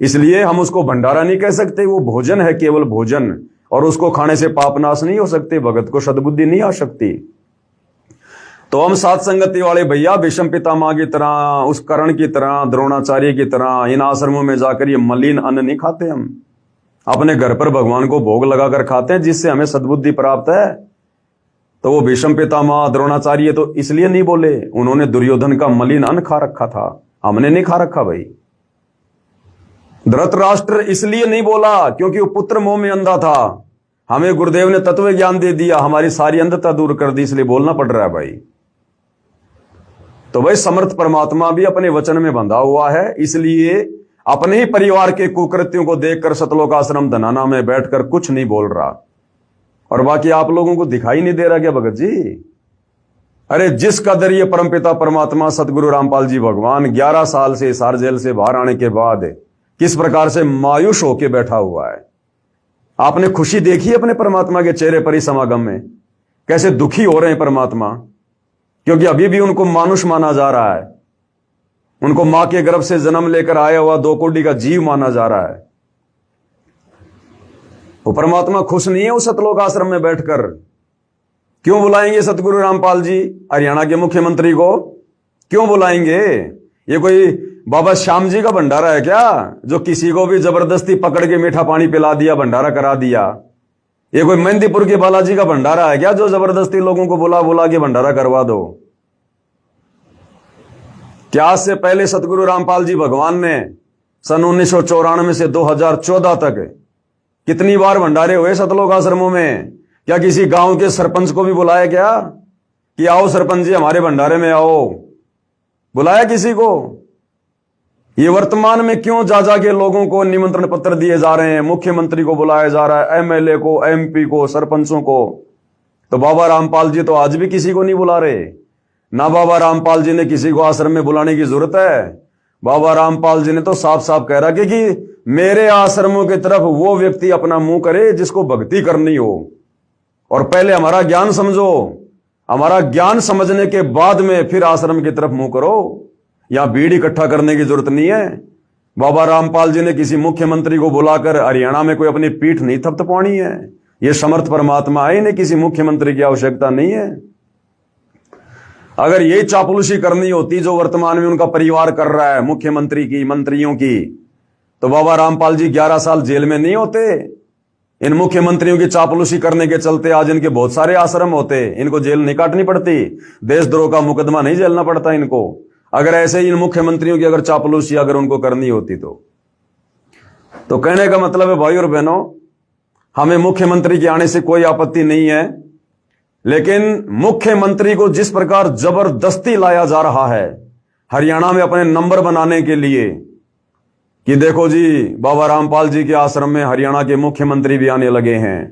इसलिए हम उसको भंडारा नहीं कह सकते, वो भोजन है, केवल भोजन, और उसको खाने से पाप नाश नहीं हो सकते, भगत को सद्बुद्धि नहीं आ सकती। तो हम सात संगति वाले भैया भीष्म पितामह की तरह, उस कर्ण की तरह, द्रोणाचार्य की तरह इन आश्रमों में जाकर ये मलिन अन्न नहीं खाते। हम अपने घर पर भगवान को भोग लगाकर खाते हैं, जिससे हमें सद्बुद्धि प्राप्त है। तो वो भीष्म पितामह, द्रोणाचार्य तो इसलिए नहीं बोले, उन्होंने दुर्योधन का मलिन अन्न खा रखा था, हमने नहीं खा रखा भाई। धृतराष्ट्र इसलिए नहीं बोला क्योंकि वो पुत्र मोह में अंधा था, हमें गुरुदेव ने तत्व ज्ञान दे दिया, हमारी सारी अंधता दूर कर दी, इसलिए बोलना पड़ रहा है भाई। तो भाई समर्थ परमात्मा भी अपने वचन में बंधा हुआ है, इसलिए अपने ही परिवार के कुकृत्यों को देखकर सतलोक आश्रम धनाना में बैठकर कुछ नहीं बोल रहा। और बाकी आप लोगों को दिखाई नहीं दे रहा क्या भगत जी? अरे जिस कदर ये परमपिता परमात्मा सतगुरु रामपाल जी भगवान 11 साल से हिसार जेल से बाहर आने के बाद किस प्रकार से मायूस होके बैठा हुआ है। आपने खुशी देखी अपने परमात्मा के चेहरे पर ही समागम में? कैसे दुखी हो रहे हैं परमात्मा, क्योंकि अभी भी उनको मानुष माना जा रहा है, उनको मां के गर्भ से जन्म लेकर आया हुआ 2 कोटि का जीव माना जा रहा है। वो परमात्मा खुश नहीं है उस सतलोक आश्रम में बैठकर। क्यों बुलाएंगे सतगुरु रामपाल जी हरियाणा के मुख्यमंत्री को? क्यों बुलाएंगे? ये कोई बाबा श्याम जी का भंडारा है क्या, जो किसी को भी जबरदस्ती पकड़ के मीठा पानी पिला दिया, भंडारा करा दिया? ये कोई मेहंदीपुर के बालाजी का भंडारा है क्या, जो जबरदस्ती लोगों को बुला बुला के भंडारा करवा दो? क्या आज से पहले सतगुरु रामपाल जी भगवान ने सन 1994 से 2014 तक कितनी बार भंडारे हुए सतलोक आश्रमों में? क्या किसी गांव के सरपंच को भी बुलाया क्या कि आओ सरपंच जी हमारे भंडारे में आओ? बुलाया किसी को? ये वर्तमान में क्यों जा के लोगों को निमंत्रण पत्र दिए जा रहे हैं, मुख्यमंत्री को बुलाया जा रहा है, एमएलए को, एमपी को, सरपंचों को? तो बाबा रामपाल जी तो आज भी किसी को नहीं बुला रहे ना। बाबा रामपाल जी ने किसी को आश्रम में बुलाने की जरूरत है? बाबा रामपाल जी ने तो साफ साफ कह रहा कि मेरे आश्रमों की तरफ वो व्यक्ति अपना मुंह करे जिसको भक्ति करनी हो, और पहले हमारा ज्ञान समझो। हमारा ज्ञान समझने के बाद में फिर आश्रम की तरफ मुंह करो। यहां भीड़ इकट्ठा करने की जरूरत नहीं है। बाबा रामपाल जी ने किसी मुख्यमंत्री को बुलाकर हरियाणा में कोई अपनी पीठ नहीं थपथपानी है। ये समर्थ परमात्मा है, इन्हें किसी मुख्यमंत्री की आवश्यकता नहीं है। अगर यही चापलूसी करनी होती जो वर्तमान में उनका परिवार कर रहा है, मुख्यमंत्री की, मंत्रियों की, तो बाबा रामपाल जी 11 साल जेल में नहीं होते। इन मुख्यमंत्रियों की चापलूसी करने के चलते आज इनके बहुत सारे आश्रम होते, इनको जेल नहीं काटनी पड़ती, देशद्रोह का मुकदमा नहीं झेलना पड़ता इनको। अगर ऐसे इन मुख्यमंत्रियों की अगर चापलूसी अगर उनको करनी होती तो कहने का मतलब है भाई और बहनों, हमें मुख्यमंत्री के आने से कोई आपत्ति नहीं है, लेकिन मुख्यमंत्री को जिस प्रकार जबरदस्ती लाया जा रहा है हरियाणा में अपने नंबर बनाने के लिए कि देखो जी बाबा रामपाल जी के आश्रम में हरियाणा के मुख्यमंत्री भी आने लगे हैं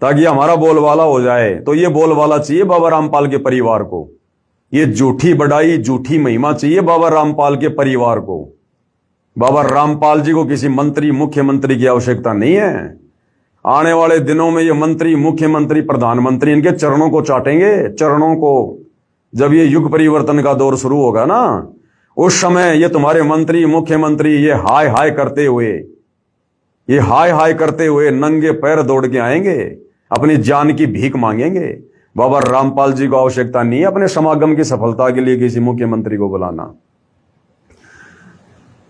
ताकि हमारा बोलबाला हो जाए, तो ये बोलबाला चाहिए बाबा रामपाल के परिवार को। ये झूठी बड़ाई, झूठी महिमा चाहिए बाबा रामपाल के परिवार को। बाबा रामपाल जी को किसी मंत्री, मुख्यमंत्री की आवश्यकता नहीं है। आने वाले दिनों में ये मंत्री, मुख्यमंत्री, प्रधानमंत्री इनके चरणों को चाटेंगे, चरणों को। जब ये युग परिवर्तन का दौर शुरू होगा ना, उस समय ये तुम्हारे मंत्री, मुख्यमंत्री ये हाय हाय करते हुए नंगे पैर दौड़ के आएंगे, अपनी जान की भीख मांगेंगे। बाबा रामपाल जी को आवश्यकता नहीं है अपने समागम की सफलता के लिए किसी मुख्यमंत्री को बुलाना।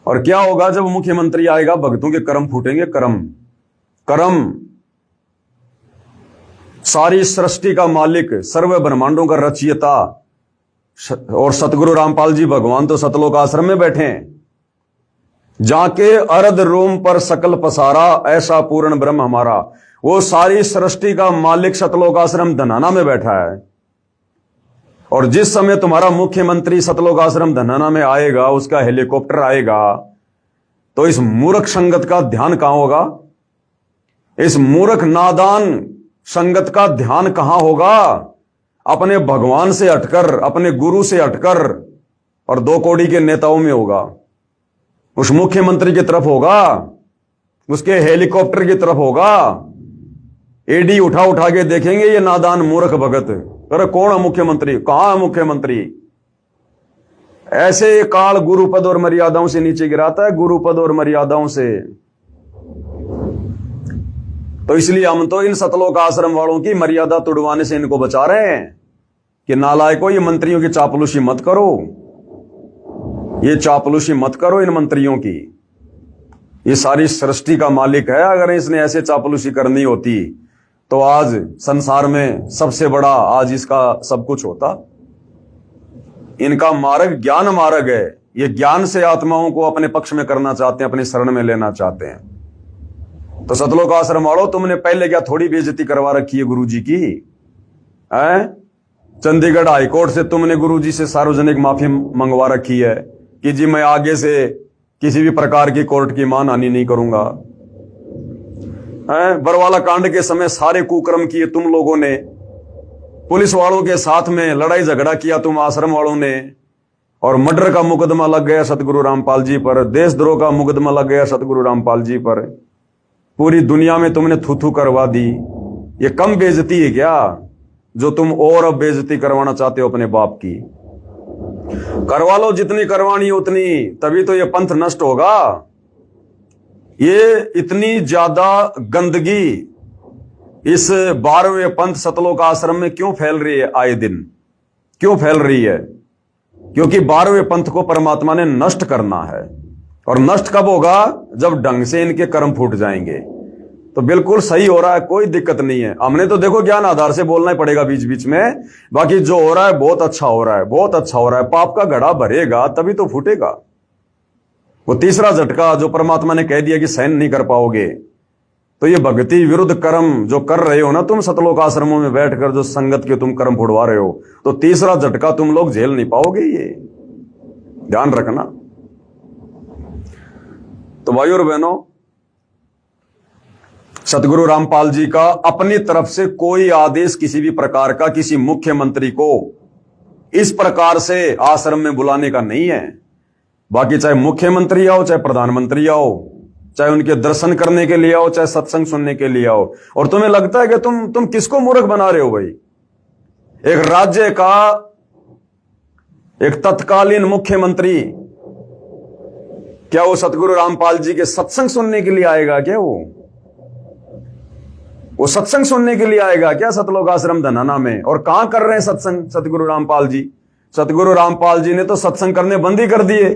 और क्या होगा जब मुख्यमंत्री आएगा? भक्तों के कर्म फूटेंगे, कर्म। सारी सृष्टि का मालिक, सर्व ब्रह्मांडों का रचयिता और सतगुरु रामपाल जी भगवान तो सतलोक आश्रम में बैठे हैं। जाके अर्ध रोम पर सकल पसारा, ऐसा पूर्ण ब्रह्म हमारा। वो सारी सृष्टि का मालिक सतलोक आश्रम धनाना में बैठा है। और जिस समय तुम्हारा मुख्यमंत्री सतलोक आश्रम धनाना में आएगा, उसका हेलीकॉप्टर आएगा, तो इस मूर्ख संगत का ध्यान कहां होगा? इस मूर्ख नादान संगत का ध्यान कहां होगा? अपने भगवान से हटकर, अपने गुरु से हटकर और 2 कौड़ी के नेताओं में होगा। उस मुख्यमंत्री की तरफ होगा, उसके हेलीकॉप्टर की तरफ होगा। एडी उठा के देखेंगे ये नादान मूर्ख भगत, अरे कौन है मुख्यमंत्री, कहां है मुख्यमंत्री? ऐसे काल गुरुपद और मर्यादाओं से नीचे गिराता है, गुरुपद और मर्यादाओं से। तो इसलिए हम तो इन सतलोक आश्रम वालों की मर्यादा तुड़वाने से इनको बचा रहे हैं कि नालायकों, ये मंत्रियों की चापलूसी मत करो, ये चापलूसी मत करो इन मंत्रियों की। ये सारी सृष्टि का मालिक है। अगर इसने ऐसे चापलूसी करनी होती तो आज संसार में सबसे बड़ा आज इसका सब कुछ होता। इनका मार्ग ज्ञान मार्ग है। ये ज्ञान से आत्माओं को अपने पक्ष में करना चाहते हैं, अपनी शरण में लेना चाहते हैं। तो सतलोक आश्रम वालों, तुमने पहले क्या थोड़ी बेइज्जती करवा रखी है गुरु जी की? चंडीगढ़ हाईकोर्ट से तुमने गुरु जी से सार्वजनिक माफी मंगवा रखी है कि जी मैं आगे से किसी भी प्रकार की कोर्ट की मानहानि नहीं करूंगा। बरवाला कांड के समय सारे कुकर्म किए तुम लोगों ने, पुलिस वालों के साथ में लड़ाई झगड़ा किया तुम आश्रम वालों ने, और मर्डर का मुकदमा लग गया सतगुरु रामपाल जी पर, देशद्रोह का मुकदमा लग गया सतगुरु रामपाल जी पर। पूरी दुनिया में तुमने थू करवा दी। ये कम बेइज्जती है क्या जो तुम और अब बेइज्जती करवाना चाहते हो अपने बाप की? करवा लो जितनी करवानी उतनी, तभी तो ये पंथ नष्ट होगा। ये इतनी ज्यादा गंदगी इस 12वें पंथ सतलोक आश्रम में क्यों फैल रही है? आए दिन क्यों फैल रही है? क्योंकि 12वें पंथ को परमात्मा ने नष्ट करना है। और नष्ट कब होगा? जब ढंग से इनके कर्म फूट जाएंगे। तो बिल्कुल सही हो रहा है, कोई दिक्कत नहीं है। हमने तो देखो ज्ञान आधार से बोलना ही पड़ेगा बीच बीच में। बाकी जो हो रहा है बहुत अच्छा हो रहा है, बहुत अच्छा हो रहा है। पाप का घड़ा भरेगा तभी तो फूटेगा। वो तीसरा झटका जो परमात्मा ने कह दिया कि सहन नहीं कर पाओगे, तो ये भक्ति विरुद्ध कर्म जो कर रहे हो ना तुम सतलोक आश्रमों में बैठकर, जो संगत के तुम कर्म फुड़वा रहे हो, तो तीसरा झटका तुम लोग झेल नहीं पाओगे। ये ध्यान रखना। तो भाइयों और बहनों, सतगुरु रामपाल जी का अपनी तरफ से कोई आदेश किसी भी प्रकार का किसी मुख्यमंत्री को इस प्रकार से आश्रम में बुलाने का नहीं है। बाकी चाहे मुख्यमंत्री आओ चाहे प्रधानमंत्री आओ, चाहे उनके दर्शन करने के लिए आओ, चाहे सत्संग सुनने के लिए आओ। और तुम्हें लगता है कि तुम किसको मूर्ख बना रहे हो भाई? एक राज्य का एक तत्कालीन मुख्यमंत्री, क्या वो सतगुरु रामपाल जी के सत्संग सुनने के लिए आएगा? क्या वो सत्संग सुनने के लिए आएगा क्या सतलोक आश्रम धनाना में? और कहां कर रहे हैं सत्संग सतगुरु रामपाल जी? सतगुरु रामपाल जी ने तो सत्संग करने बंद ही कर दिए।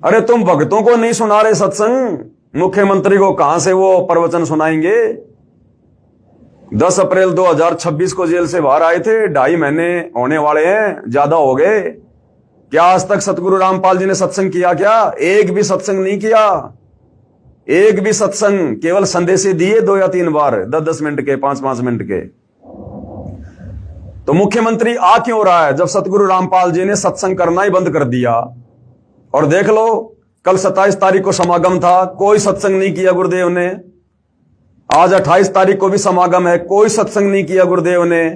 अरे तुम भक्तों को नहीं सुना रहे सत्संग, मुख्यमंत्री को कहां से वो प्रवचन सुनाएंगे? 10 अप्रैल 2026 को जेल से बाहर आए थे, 2.5 महीने होने वाले हैं, ज्यादा हो गए। क्या आज तक सतगुरु रामपाल जी ने सत्संग किया? क्या एक भी सत्संग नहीं किया, एक भी सत्संग। केवल संदेशे दिए 2 या 3 बार, 10-10 मिनट के, 5-5 मिनट के। तो मुख्यमंत्री आ क्यों रहा है जब सतगुरु रामपाल जी ने सत्संग करना ही बंद कर दिया? और देख लो, कल 27 तारीख को समागम था, कोई सत्संग नहीं किया गुरुदेव ने। आज 28 तारीख को भी समागम है, कोई सत्संग नहीं किया गुरुदेव ने।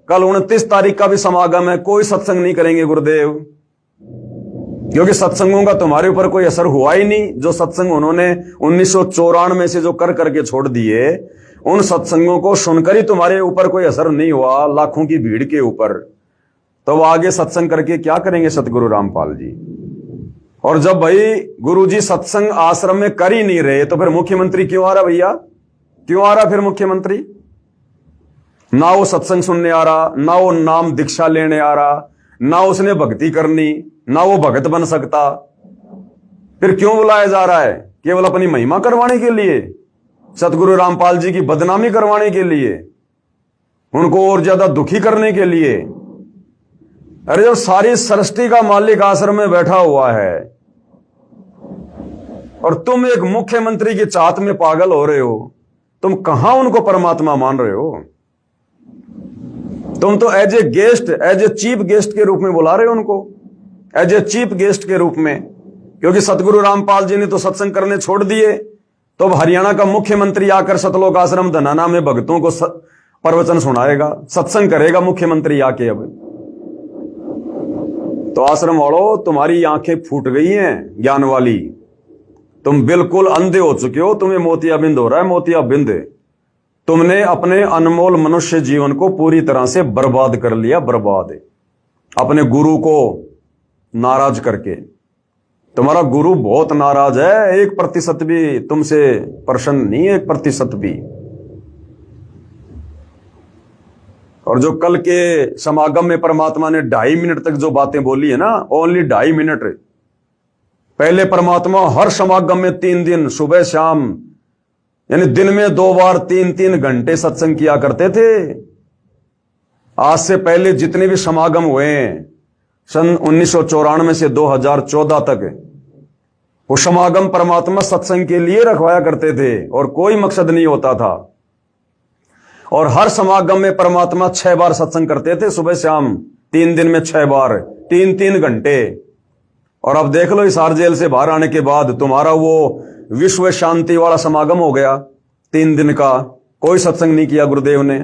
कल 29 तारीख का भी समागम है, कोई सत्संग नहीं करेंगे गुरुदेव, क्योंकि सत्संगों का तुम्हारे ऊपर कोई असर हुआ ही नहीं। जो सत्संग उन्होंने 1994 से जो कर करके छोड़ दिए, उन सत्संगों को सुनकर ही तुम्हारे ऊपर कोई असर नहीं हुआ, लाखों की भीड़ के ऊपर। तो आगे सत्संग करके क्या करेंगे सतगुरु रामपाल जी? और जब भाई गुरुजी सत्संग आश्रम में कर ही नहीं रहे, तो फिर मुख्यमंत्री क्यों आ रहा भैया? क्यों आ रहा फिर मुख्यमंत्री? ना वो सत्संग सुनने आ रहा, ना वो नाम दीक्षा लेने आ रहा, ना उसने भक्ति करनी, ना वो भगत बन सकता। फिर क्यों बुलाया जा रहा है? केवल अपनी महिमा करवाने के लिए, सतगुरु रामपाल जी की बदनामी करवाने के लिए, उनको और ज्यादा दुखी करने के लिए। अरे जब सारी सृष्टि का मालिक आश्रम में बैठा हुआ है और तुम एक मुख्यमंत्री की चाहत में पागल हो रहे हो, तुम कहां उनको परमात्मा मान रहे हो? तुम तो as a guest, as a chief guest के रूप में बुला रहे हो उनको, एज ए चीफ गेस्ट के रूप में। क्योंकि सतगुरु रामपाल जी ने तो सत्संग करने छोड़ दिए, तो अब हरियाणा का मुख्यमंत्री आकर सतलोक आश्रम धनाना में भक्तों को प्रवचन सुनाएगा, सत्संग करेगा मुख्यमंत्री आके। अब तो आश्रम वालों, तुम्हारी आंखें फूट गई हैं ज्ञान वाली, तुम बिल्कुल अंधे हो चुके हो। तुम्हें मोतियाबिंद हो रहा है, मोतियाबिंद। तुमने अपने अनमोल मनुष्य जीवन को पूरी तरह से बर्बाद कर लिया, बर्बाद। अपने गुरु को नाराज करके। तुम्हारा गुरु बहुत नाराज है, 1% भी तुमसे प्रसन्न नहीं है, 1% भी। और जो कल के समागम में परमात्मा ने 2.5 मिनट तक जो बातें बोली है ना, ओनली 2.5 मिनट। पहले परमात्मा हर समागम में 3 दिन सुबह शाम, यानी दिन में 2 बार 3-3 घंटे सत्संग किया करते थे। आज से पहले जितने भी समागम हुए हैं सन 1994 से 2014 तक, वो समागम परमात्मा सत्संग के लिए रखवाया करते थे और कोई मकसद नहीं होता था। और हर समागम में परमात्मा 6 बार सत्संग करते थे, सुबह शाम, 3 दिन में 6 बार, 3-3 घंटे। और अब देख लो, हिसार जेल से बाहर आने के बाद तुम्हारा वो विश्व शांति वाला समागम हो गया 3 दिन का, कोई सत्संग नहीं किया गुरुदेव ने।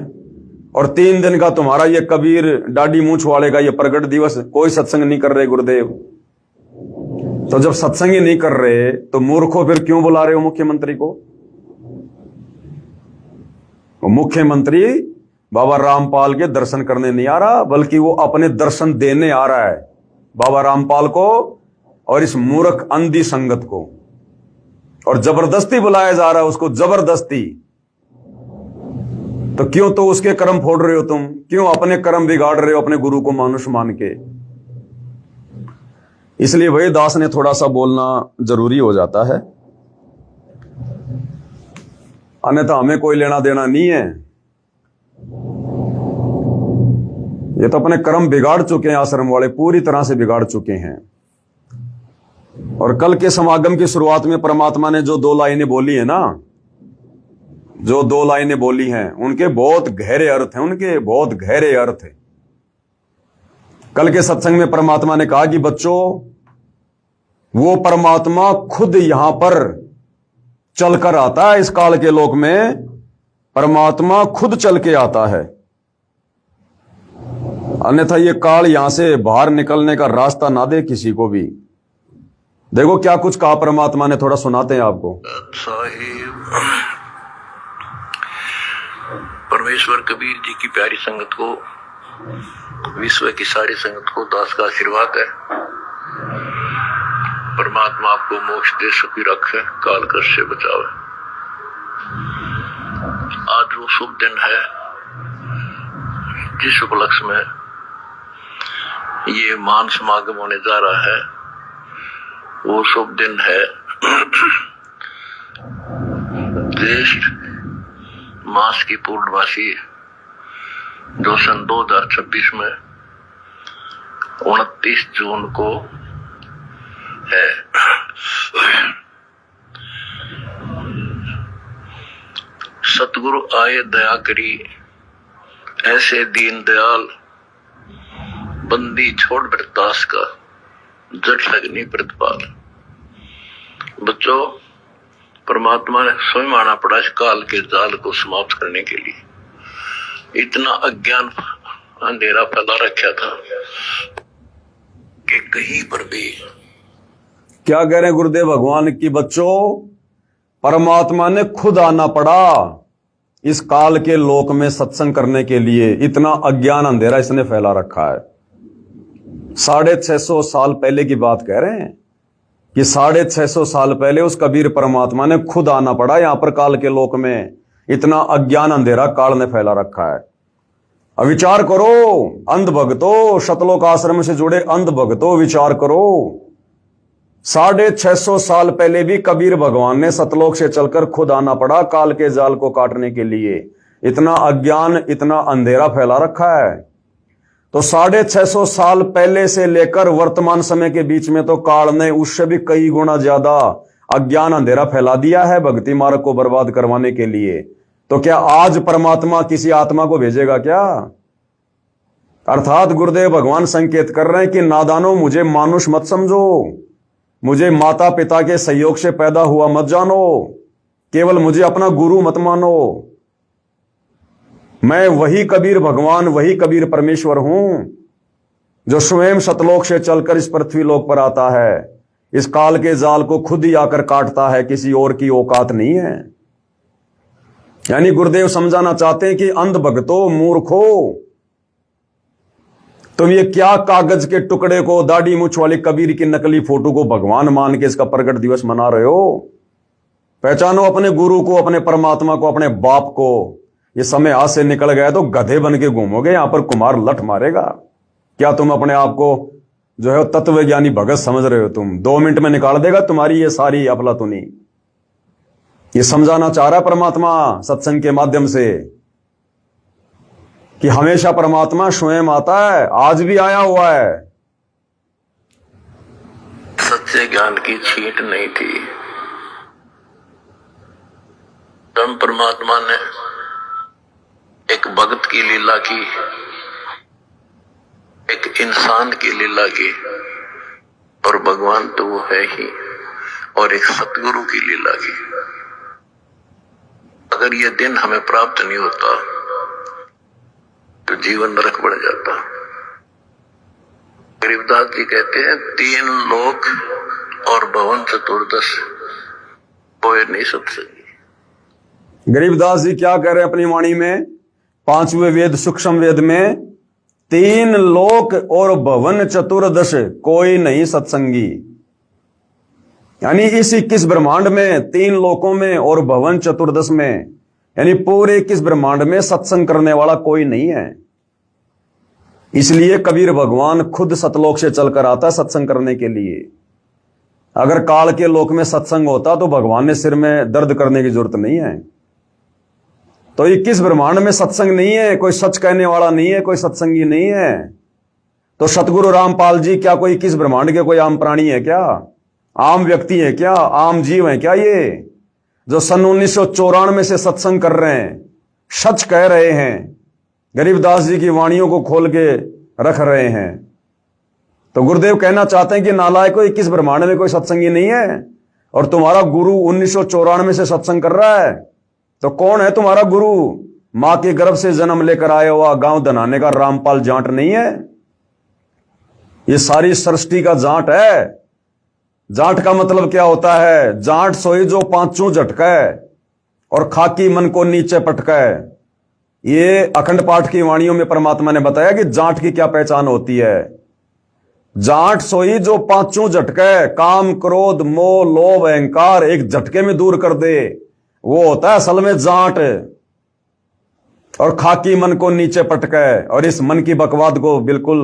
और 3 दिन का तुम्हारा ये कबीर डाडी मूछ वाले का ये प्रगट दिवस, कोई सत्संग नहीं कर रहे गुरुदेव। तो जब सत्संग ही नहीं कर रहे, तो मूर्खों फिर क्यों बुला रहे हो मुख्यमंत्री को? मुख्यमंत्री बाबा रामपाल के दर्शन करने नहीं आ रहा, बल्कि वो अपने दर्शन देने आ रहा है बाबा रामपाल को और इस मूर्ख अंधी संगत को। और जबरदस्ती बुलाया जा रहा है उसको, जबरदस्ती। तो क्यों तो उसके कर्म फोड़ रहे हो तुम? क्यों अपने कर्म बिगाड़ रहे हो अपने गुरु को मानुष मान के? इसलिए भाई दास ने थोड़ा सा बोलना जरूरी हो जाता है, अन्यथा हमें कोई लेना देना नहीं है। ये तो अपने कर्म बिगाड़ चुके हैं, आश्रम वाले पूरी तरह से बिगाड़ चुके हैं। और कल के समागम की शुरुआत में परमात्मा ने जो 2 लाइनें बोली है ना, जो 2 लाइनें बोली हैं, उनके बहुत गहरे अर्थ हैं, उनके बहुत गहरे अर्थ हैं। कल के सत्संग में परमात्मा ने कहा कि बच्चों, वो परमात्मा खुद यहां पर चलकर आता है। इस काल के लोक में परमात्मा खुद चल के आता है, अन्यथा ये काल यहां से बाहर निकलने का रास्ता ना दे किसी को भी। देखो क्या कुछ कहा परमात्मा ने, थोड़ा सुनाते हैं आपको। साहिब परमेश्वर कबीर जी की प्यारी संगत को, विश्व की सारी संगत को दास का आशीर्वाद है। परमात्मा आपको मोक्ष दे, सुखी रखे, काल कष्ट से बचावे। आज वो शुभ दिन है जिस उपलक्ष्य में ये मान समागम होने जा रहा है। वो शुभ दिन है ज्येष्ठ मास की पूर्णवासी, जो सन 2026 में 29 जून को है। सतगुरु आए दया करी, ऐसे दीन दयाल, बंदी छोड़ बरदास का, जट लगनी प्रतिपाल। बच्चों, परमात्मा ने स्वयं आना पड़ा इस काल के जाल को समाप्त करने के लिए। इतना अज्ञान अंधेरा फैला रखा था कि कहीं पर भी। क्या कह रहे हैं गुरुदेव भगवान की बच्चों, परमात्मा ने खुद आना पड़ा इस काल के लोक में सत्संग करने के लिए। इतना अज्ञान अंधेरा इसने फैला रखा है। 650 साल पहले की बात कह रहे हैं कि 650 साल पहले उस कबीर परमात्मा ने खुद आना पड़ा यहां पर काल के लोक में। इतना अज्ञान अंधेरा काल ने फैला रखा है। अब विचार करो अंध भक्तों, शतलोक आश्रम से जुड़े अंध भक्तों, विचार करो। 650 साल पहले भी कबीर भगवान ने सतलोक से चलकर खुद आना पड़ा काल के जाल को काटने के लिए। इतना अज्ञान, इतना अंधेरा फैला रखा है। तो 650 साल पहले से लेकर वर्तमान समय के बीच में तो काल ने उससे भी कई गुना ज्यादा अज्ञान अंधेरा फैला दिया है भक्ति मार्ग को बर्बाद करवाने के लिए। तो क्या आज परमात्मा किसी आत्मा को भेजेगा क्या? अर्थात गुरुदेव भगवान संकेत कर रहे हैं कि नादानो, मुझे मानुष मत समझो, मुझे माता पिता के सहयोग से पैदा हुआ मत जानो, केवल मुझे अपना गुरु मत मानो। मैं वही कबीर भगवान, वही कबीर परमेश्वर हूं जो स्वयं सतलोक से चलकर इस पृथ्वी लोक पर आता है। इस काल के जाल को खुद ही आकर काटता है, किसी और की औकात नहीं है। यानी गुरुदेव समझाना चाहते हैं कि अंध भक्तों, मूर्खों, तुम ये क्या कागज के टुकड़े को, दाढ़ी मूछ वाले कबीर की नकली फोटो को भगवान मान के इसका प्रकट दिवस मना रहे हो? पहचानो अपने गुरु को, अपने परमात्मा को, अपने बाप को। ये समय हाथ से निकल गया तो गधे बन के घूमोगे, यहां पर कुमार लठ मारेगा। क्या तुम अपने आप को जो है तत्वज्ञानी भगत समझ रहे हो? तुम 2 मिनट में निकाल देगा तुम्हारी ये सारी अफलातुनी। ये समझाना चाह रहा है परमात्मा सत्संग के माध्यम से कि हमेशा परमात्मा स्वयं आता है, आज भी आया हुआ है। सच्चे ज्ञान की छींट नहीं थी। तब परमात्मा ने एक भगत की लीला की, एक इंसान की लीला की, और भगवान तो वो है ही, और एक सतगुरु की लीला की। अगर ये दिन हमें प्राप्त नहीं होता तो जीवन नरक बढ़ जाता। गरीबदास जी कहते हैं 3 लोक और भवन चतुर्दश कोई नहीं सत्संगी। गरीबदास जी क्या कह रहे हैं अपनी वाणी में? 5वें वेद सूक्ष्म वेद में 3 लोक और भवन चतुर्दश कोई नहीं सत्संगी। यानी इस 21 ब्रह्मांड में 3 लोकों में और भवन चतुर्दश में, यानी पूरे 21 ब्रह्मांड में सत्संग करने वाला कोई नहीं है। इसलिए कबीर भगवान खुद सतलोक से चलकर आता है सत्संग करने के लिए। अगर काल के लोक में सत्संग होता तो भगवान ने सिर में दर्द करने की जरूरत नहीं है। तो 21 ब्रह्मांड में सत्संग नहीं है, कोई सच कहने वाला नहीं है, कोई सत्संगी नहीं है। तो सतगुरु रामपाल जी क्या कोई 21 ब्रह्मांड के कोई आम प्राणी है क्या? आम व्यक्ति है क्या? आम जीव है क्या? ये जो सन 1994 से सत्संग कर रहे हैं, सच कह रहे हैं, गरीबदास जी की वाणियों को खोल के रख रहे हैं। तो गुरुदेव कहना चाहते हैं कि नालायक को 21 ब्रह्मांड में कोई सत्संगी नहीं है, और तुम्हारा गुरु 1994 से सत्संग कर रहा है। तो कौन है तुम्हारा गुरु? मां के गर्भ से जन्म लेकर आया हुआ गांव धनाने का रामपाल जाट नहीं है? ये सारी सृष्टि का जाट है जाट का मतलब क्या होता है? जाट सोई जो पांचों झटकै और खाकी मन को नीचे पटकै। ये अखंड पाठ की वाणियों में परमात्मा ने बताया कि जाट की क्या पहचान होती है। जाट सोई जो पांचों झटकै, काम क्रोध मोह लोभ अहंकार एक झटके में दूर कर दे, वो होता है असल में जाट। और खाकी मन को नीचे पटकै और इस मन की बकवाद को बिल्कुल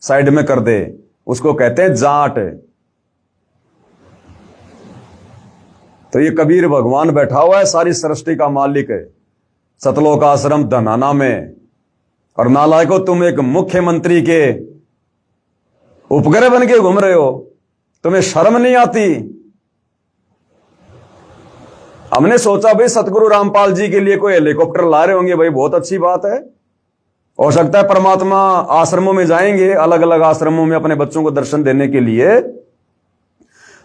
साइड में कर दे, उसको कहते हैं जाट। तो ये कबीर भगवान बैठा हुआ है, सारी सृष्टि का मालिक है, सतलोक आश्रम धनाना में। और नालायको, तुम एक मुख्यमंत्री के उपग्रह बन के घूम रहे हो, तुम्हें शर्म नहीं आती? हमने सोचा भाई सतगुरु रामपाल जी के लिए कोई हेलीकॉप्टर ला रहे होंगे, भाई बहुत अच्छी बात है। हो सकता है परमात्मा आश्रमों में जाएंगे, अलग अलग आश्रमों में अपने बच्चों को दर्शन देने के लिए,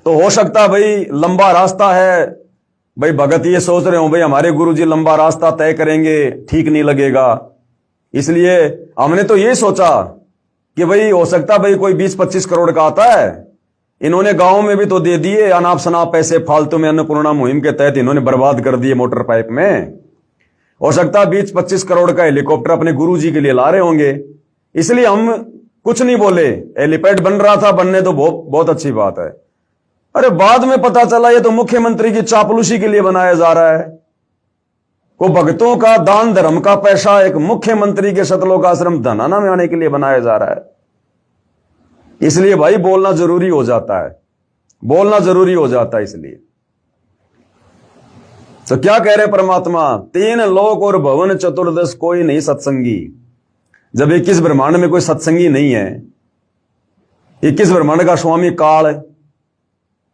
तो हो सकता है भाई लंबा रास्ता है, भाई भगत ये सोच रहे हो भाई हमारे गुरुजी लंबा रास्ता तय करेंगे, ठीक नहीं लगेगा। इसलिए हमने तो ये सोचा कि भाई हो सकता भाई कोई 20-25 करोड़ का आता है, इन्होंने गांव में भी तो दे दिए अनाप शनाप पैसे, फालतू में अन्नपूर्णा मुहिम के तहत इन्होंने बर्बाद कर दिए मोटर पाइप में। हो सकता है 20-25 करोड़ का हेलीकॉप्टर अपने गुरुजी के लिए ला रहे होंगे, इसलिए हम कुछ नहीं बोले। हेलीपैड बन रहा था, बनने तो बहुत अच्छी बात है। अरे बाद में पता चला ये तो मुख्यमंत्री की चापलूसी के लिए बनाया जा रहा है। वो भक्तों का दान धर्म का पैसा एक मुख्यमंत्री के सतलोक आश्रम धनाना में आने के लिए बनाया जा रहा है। इसलिए भाई बोलना जरूरी हो जाता है, बोलना जरूरी हो जाता है। इसलिए तो क्या कह रहे परमात्मा? 3 लोक और भवन चतुर्दश कोई नहीं सत्संगी। जब 21 ब्रह्मांड में कोई सत्संगी नहीं है, 21 ब्रह्मांड का स्वामी काल है,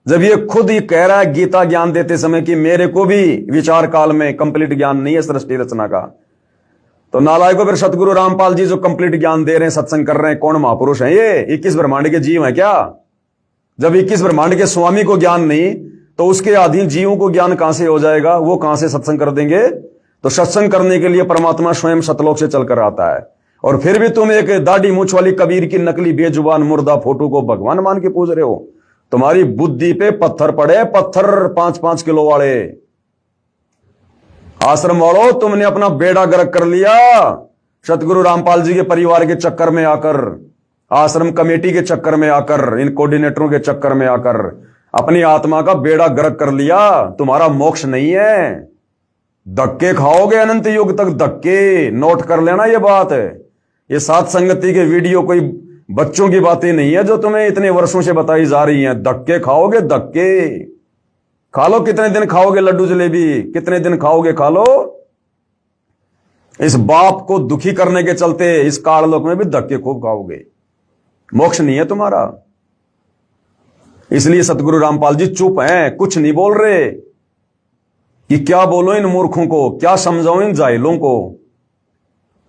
जब ये खुद ही कह रहा है गीता ज्ञान देते समय कि मेरे को भी विचार काल में कंप्लीट ज्ञान नहीं है सृष्टि रचना का, तो नालायकों फिर सतगुरु रामपाल जी जो कंप्लीट ज्ञान दे रहे हैं, सत्संग कर रहे हैं, कौन महापुरुष हैं ये? 21 ब्रह्मांड के जीव हैं क्या? जब 21 ब्रह्मांड के स्वामी को ज्ञान नहीं, तो उसके अधीन जीवों को ज्ञान कहां से हो जाएगा? वो कहां से सत्संग कर देंगे? तो सत्संग करने के लिए परमात्मा स्वयं सतलोक से चलकर आता है। और फिर भी तुम एक दाढ़ी मूछ वाली कबीर की नकली बेजुबान मुर्दा फोटो को भगवान मान के पूज रहे हो। तुम्हारी बुद्धि पे पत्थर पड़े, पत्थर 5-5 किलो वाले। आश्रम वालों, तुमने अपना बेड़ा गर्क कर लिया सतगुरु रामपाल जी के परिवार के चक्कर में आकर, आश्रम कमेटी के चक्कर में आकर, इन कोऑर्डिनेटरों के चक्कर में आकर अपनी आत्मा का बेड़ा गर्क कर लिया। तुम्हारा मोक्ष नहीं है, धक्के खाओगे अनंत युग तक, धक्के। नोट कर लेना ये बात है। ये सात संगति के वीडियो कोई बच्चों की बातें नहीं है जो तुम्हें इतने वर्षों से बताई जा रही हैं। धक्के खाओगे, धक्के खा लो। कितने दिन खाओगे लड्डू जलेबी? कितने दिन खाओगे? खा लो। इस बाप को दुखी करने के चलते इस काललोक में भी धक्के खूब खाओगे। मोक्ष नहीं है तुम्हारा। इसलिए सतगुरु रामपाल जी चुप हैं, कुछ नहीं बोल रहे कि क्या बोलो इन मूर्खों को, क्या समझाऊं इन जाहिलों को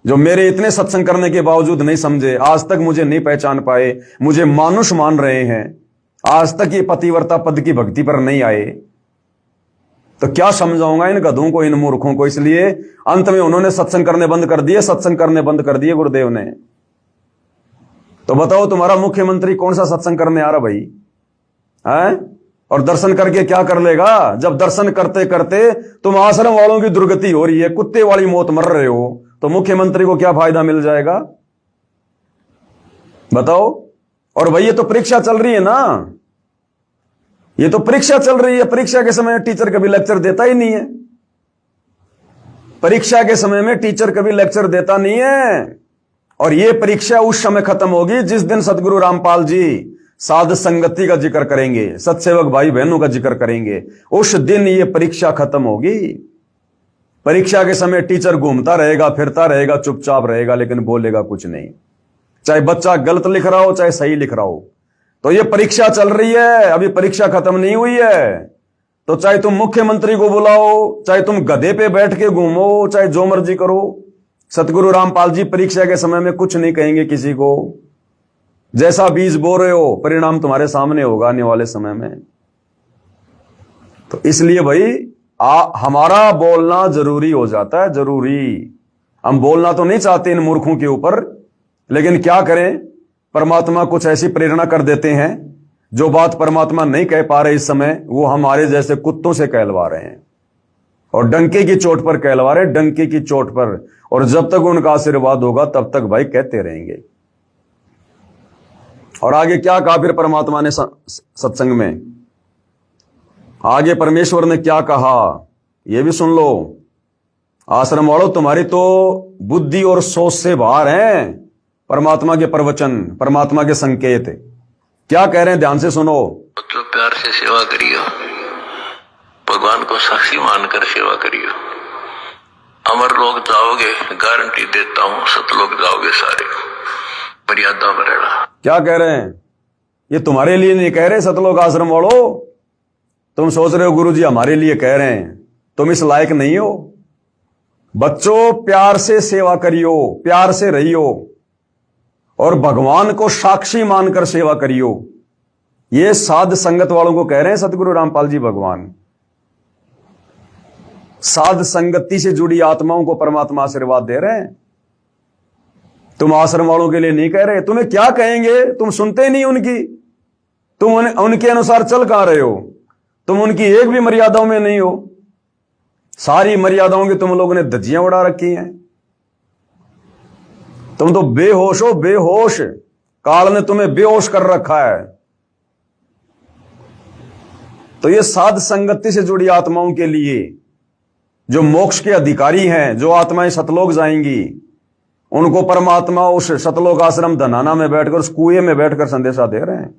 जो मेरे इतने सत्संग करने के बावजूद नहीं समझे, आज तक मुझे नहीं पहचान पाए, मुझे मानुष मान रहे हैं, आज तक ये पतिव्रता पद की भक्ति पर नहीं आए। तो क्या समझाऊंगा इन गधों को, इन मूर्खों को। इसलिए अंत में उन्होंने सत्संग करने बंद कर दिए, सत्संग करने बंद कर दिए गुरुदेव ने। तो बताओ तुम्हारा मुख्यमंत्री कौन सा सत्संग करने आ रहा भाई है? और दर्शन करके क्या कर लेगा? जब दर्शन करते करते तुम आश्रम वालों की दुर्गति हो रही है, कुत्ते वाली मौत मर रहे हो, तो मुख्यमंत्री को क्या फायदा मिल जाएगा बताओ? और भाई ये तो परीक्षा चल रही है ना, ये तो परीक्षा चल रही है। परीक्षा के समय टीचर कभी लेक्चर देता ही नहीं है। परीक्षा के समय में टीचर कभी लेक्चर देता नहीं है। और ये परीक्षा उस समय खत्म होगी जिस दिन सतगुरु रामपाल जी साध संगति का जिक्र करेंगे, सत्सेवक भाई बहनों का जिक्र करेंगे, उस दिन ये परीक्षा खत्म होगी। परीक्षा के समय टीचर घूमता रहेगा, फिरता रहेगा, चुपचाप रहेगा, लेकिन बोलेगा कुछ नहीं। चाहे बच्चा गलत लिख रहा हो, चाहे सही लिख रहा हो। तो ये परीक्षा चल रही है, अभी परीक्षा खत्म नहीं हुई है। तो चाहे तुम मुख्यमंत्री को बुलाओ, चाहे तुम गधे पे बैठ के घूमो, चाहे जो मर्जी करो, सतगुरु रामपाल जी परीक्षा के समय में कुछ नहीं कहेंगे किसी को। जैसा बीज बो रहे हो, परिणाम तुम्हारे सामने होगा आने वाले समय में। तो इसलिए भाई हमारा बोलना जरूरी हो जाता है, जरूरी। हम बोलना तो नहीं चाहते इन मूर्खों के ऊपर, लेकिन क्या करें, परमात्मा कुछ ऐसी प्रेरणा कर देते हैं जो बात परमात्मा नहीं कह पा रहे इस समय, वो हमारे जैसे कुत्तों से कहलवा रहे हैं, और डंके की चोट पर कहलवा रहे हैं, डंके की चोट पर। और जब तक उनका आशीर्वाद होगा तब तक भाई कहते रहेंगे। और आगे क्या कहा फिर परमात्मा ने सत्संग में, आगे परमेश्वर ने क्या कहा ये भी सुन लो। आश्रम वालों, तुम्हारी तो बुद्धि और सोच से बाहर हैं परमात्मा के प्रवचन, परमात्मा के संकेत। क्या कह रहे हैं, ध्यान से सुनो। तो प्यार से सेवा करियो, भगवान को साक्षी मानकर सेवा करियो। अमर लोग जाओगे, गारंटी देता हूं, सतलोक जाओगे सारे, मर्यादा में रहना। क्या कह रहे हैं, ये तुम्हारे लिए नहीं कह रहे सतलोक आश्रम वालों। तुम सोच रहे हो गुरु जी हमारे लिए कह रहे हैं, तुम इस लायक नहीं हो। बच्चों, प्यार से सेवा करियो, प्यार से रहियो, और भगवान को साक्षी मानकर सेवा करियो। ये साध संगत वालों को कह रहे हैं सतगुरु रामपाल जी भगवान। साध संगति से जुड़ी आत्माओं को परमात्मा आशीर्वाद दे रहे हैं। तुम आश्रम वालों के लिए नहीं कह रहे। तुम्हें क्या कहेंगे, तुम सुनते नहीं उनकी, तुम उनके अनुसार चल कहां रहे हो, तुम उनकी एक भी मर्यादाओं में नहीं हो। सारी मर्यादाओं की तुम लोगों ने धज्जियां उड़ा रखी हैं। तुम तो बेहोश हो, बेहोश। काल ने तुम्हें बेहोश कर रखा है। तो ये साध संगति से जुड़ी आत्माओं के लिए, जो मोक्ष के अधिकारी हैं, जो आत्माएं सतलोक जाएंगी, उनको परमात्मा उस सतलोक आश्रम धनाना में बैठकर, उस कुएं में बैठकर संदेशा दे रहे हैं।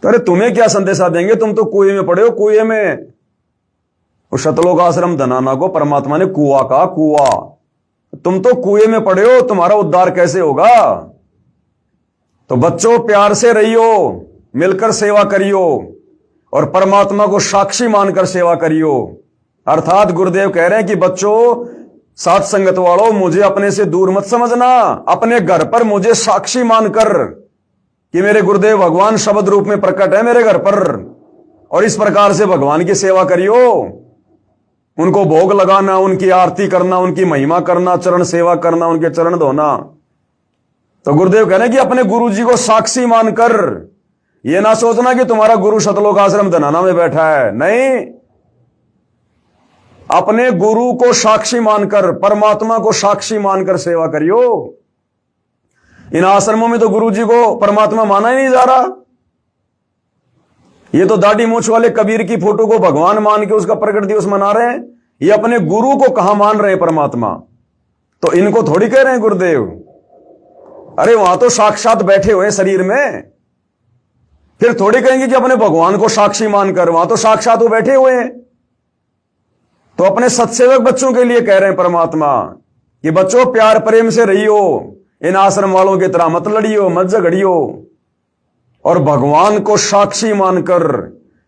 तो अरे तुम्हें क्या संदेशा देंगे, तुम तो कुएं में पड़े हो, कुएं में। उस सतलोक आश्रम धनाना को परमात्मा ने कुआं कहा, कुआं। तुम तो कुएं में पड़े हो, तुम्हारा उद्धार कैसे होगा। तो बच्चों, प्यार से रहियो, मिलकर सेवा करियो, और परमात्मा को साक्षी मानकर सेवा करियो। अर्थात गुरुदेव कह रहे हैं कि बच्चों, साथ संगत वालों, मुझे अपने से दूर मत समझना। अपने घर पर मुझे साक्षी मानकर कि मेरे गुरुदेव भगवान शब्द रूप में प्रकट है मेरे घर पर, और इस प्रकार से भगवान की सेवा करियो। उनको भोग लगाना, उनकी आरती करना, उनकी महिमा करना, चरण सेवा करना, उनके चरण धोना। तो गुरुदेव कह रहे हैं कि अपने गुरु जी को साक्षी मानकर, यह ना सोचना कि तुम्हारा गुरु सतलोक आश्रम धनाना में बैठा है। नहीं, अपने गुरु को साक्षी मानकर, परमात्मा को साक्षी मानकर सेवा करियो। इन आश्रमों में तो गुरु जी को परमात्मा माना ही नहीं जा रहा। ये तो दाढ़ी मूछ वाले कबीर की फोटो को भगवान मान के उसका प्रकट दिवस मना रहे हैं। ये अपने गुरु को कहां मान रहे हैं परमात्मा। तो इनको थोड़ी कह रहे हैं गुरुदेव। अरे वहां तो साक्षात बैठे हुए शरीर में, फिर थोड़ी कहेंगे कि अपने भगवान को साक्षी मानकर। वहां तो साक्षात वो बैठे हुए हैं। तो अपने सत्सेवक बच्चों के लिए कह रहे हैं परमात्मा कि बच्चों, प्यार प्रेम से रहियो, इन आश्रम वालों की तरह मत लड़ियो, मत झगड़ियो, और भगवान को साक्षी मानकर,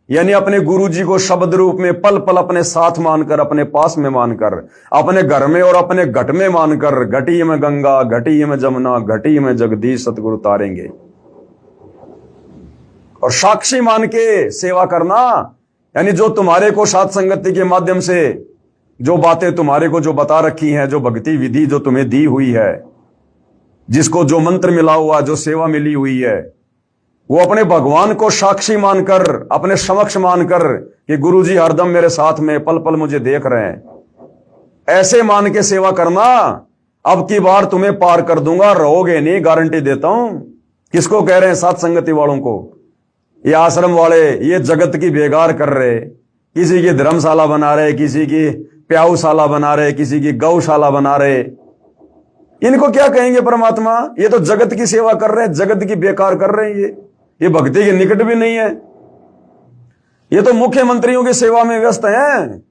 यानी अपने गुरु जी को शब्द रूप में पल पल अपने साथ मानकर, अपने पास में मानकर, अपने घर में और अपने घट में मानकर, घटी में गंगा, घटी में जमुना, घटी में जगदीश सतगुरु तारेंगे। और साक्षी मान के सेवा करना, यानी जो तुम्हारे को साथ संगति के माध्यम से जो बातें तुम्हारे को जो बता रखी हैं, जो भक्ति विधि जो तुम्हें दी हुई है, जिसको जो मंत्र मिला हुआ, जो सेवा मिली हुई है, वो अपने भगवान को साक्षी मानकर, अपने समक्ष मानकर कि गुरु जी हरदम मेरे साथ में, पल पल मुझे देख रहे हैं, ऐसे मान के सेवा करना। अब की बार तुम्हें पार कर दूंगा, रहोगे नहीं, गारंटी देता हूं। किसको कह रहे हैं? साथ संगति वालों को। ये आश्रम वाले ये जगत की बेगार कर रहे, किसी की धर्मशाला बना रहे, किसी की प्याऊशाला बना रहे, किसी की गौशाला बना रहे। इनको क्या कहेंगे परमात्मा? ये तो जगत की सेवा कर रहे हैं, जगत की बेकार कर रहे हैं। ये भक्ति के निकट भी नहीं है। ये तो मुख्यमंत्रियों की सेवा में व्यस्त हैं।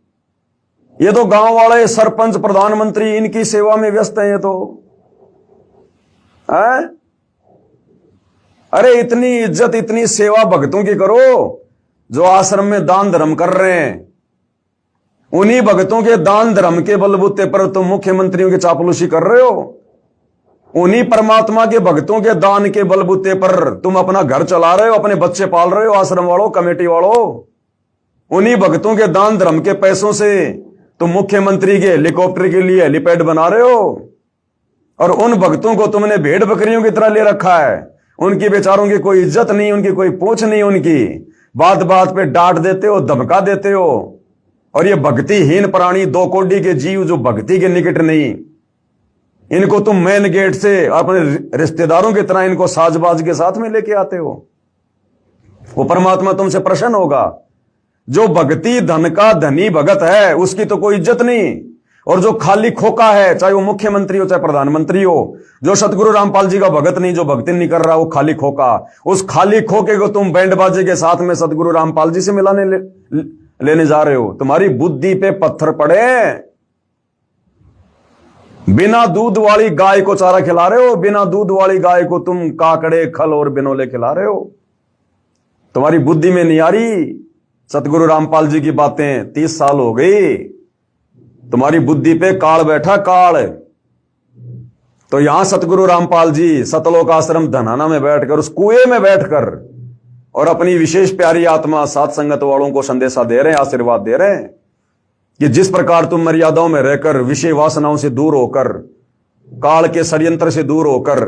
ये तो गांव वाले, सरपंच, प्रधानमंत्री, इनकी सेवा में व्यस्त हैं। ये तो है? अरे इतनी इज्जत, इतनी सेवा भक्तों की करो जो आश्रम में दान धर्म कर रहे हैं। उन्हीं भक्तों के दान धर्म के बलबूते पर तुम मुख्यमंत्रियों की चापलूसी कर रहे हो। उन्हीं परमात्मा के भक्तों के दान के बलबूते पर तुम अपना घर चला रहे हो, अपने बच्चे पाल रहे हो। आश्रम वालों, कमेटी वालों, उन्हीं भक्तों के दान धर्म के पैसों से तुम मुख्यमंत्री के हेलीकॉप्टर के लिए हेलीपैड बना रहे हो। और उन भक्तों को तुमने भेड़ बकरियों की तरह ले रखा है। उनकी बेचारों की कोई इज्जत नहीं, उनकी कोई पूछ नहीं, उनकी बात बात पे डांट देते हो, धमका देते हो। और ये भक्तिहीन प्राणी, 2 कोड़ी के जीव जो भक्ति के निकट नहीं, इनको तुम मेन गेट से अपने रिश्तेदारों की तरह इनको साजबाज के साथ में लेके आते हो। वो परमात्मा तुमसे प्रसन्न होगा। जो भक्ति धन का धनी भगत है उसकी तो कोई इज्जत नहीं, और जो खाली खोका है, चाहे वो मुख्यमंत्री हो चाहे प्रधानमंत्री हो, जो सतगुरु रामपाल जी का भगत नहीं, जो भक्ति नहीं कर रहा, वो खाली खोका, उस खाली खोके को तुम बैंड बाजे के साथ में सतगुरु रामपाल जी से मिलाने लेने जा रहे हो। तुम्हारी बुद्धि पे पत्थर पड़े। बिना दूध वाली गाय को चारा खिला रहे हो, बिना दूध वाली गाय को तुम काकड़े, खल और बिनोले खिला रहे हो। तुम्हारी बुद्धि में नहीं आ रही सतगुरु रामपाल जी की बातें। 30 साल हो गई, तुम्हारी बुद्धि पे काल बैठा, काल। तो यहां सतगुरु रामपाल जी सतलोक आश्रम धनाना में बैठकर, उस कुएं में बैठकर, और अपनी विशेष प्यारी आत्मा साथ संगत वालों को संदेशा दे रहे हैं, आशीर्वाद दे रहे हैं कि जिस प्रकार तुम मर्यादाओं में रहकर, विषय वासनाओं से दूर होकर, काल के षड्यंत्र से दूर होकर,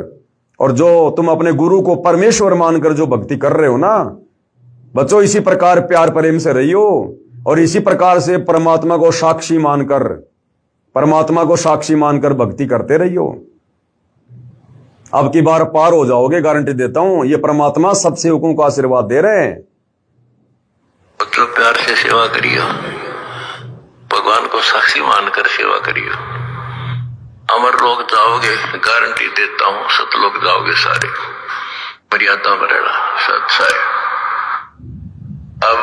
और जो तुम अपने गुरु को परमेश्वर मानकर जो भक्ति कर रहे हो ना बच्चों, इसी प्रकार प्यार प्रेम से रहियो, और इसी प्रकार से परमात्मा को साक्षी मानकर, परमात्मा को साक्षी मानकर भक्ति करते रहियो। अब की बार पार हो जाओगे, गारंटी देता हूं। ये परमात्मा सब सेवकों को आशीर्वाद दे रहे हैं। मतलब प्यार से सेवा करियो, भगवान को साक्षी मानकर सेवा करियो। अमर लोग जाओगे, गारंटी देता हूं, सतलोक जाओगे सारे। मर्यादा में रहना, सत्साय। अब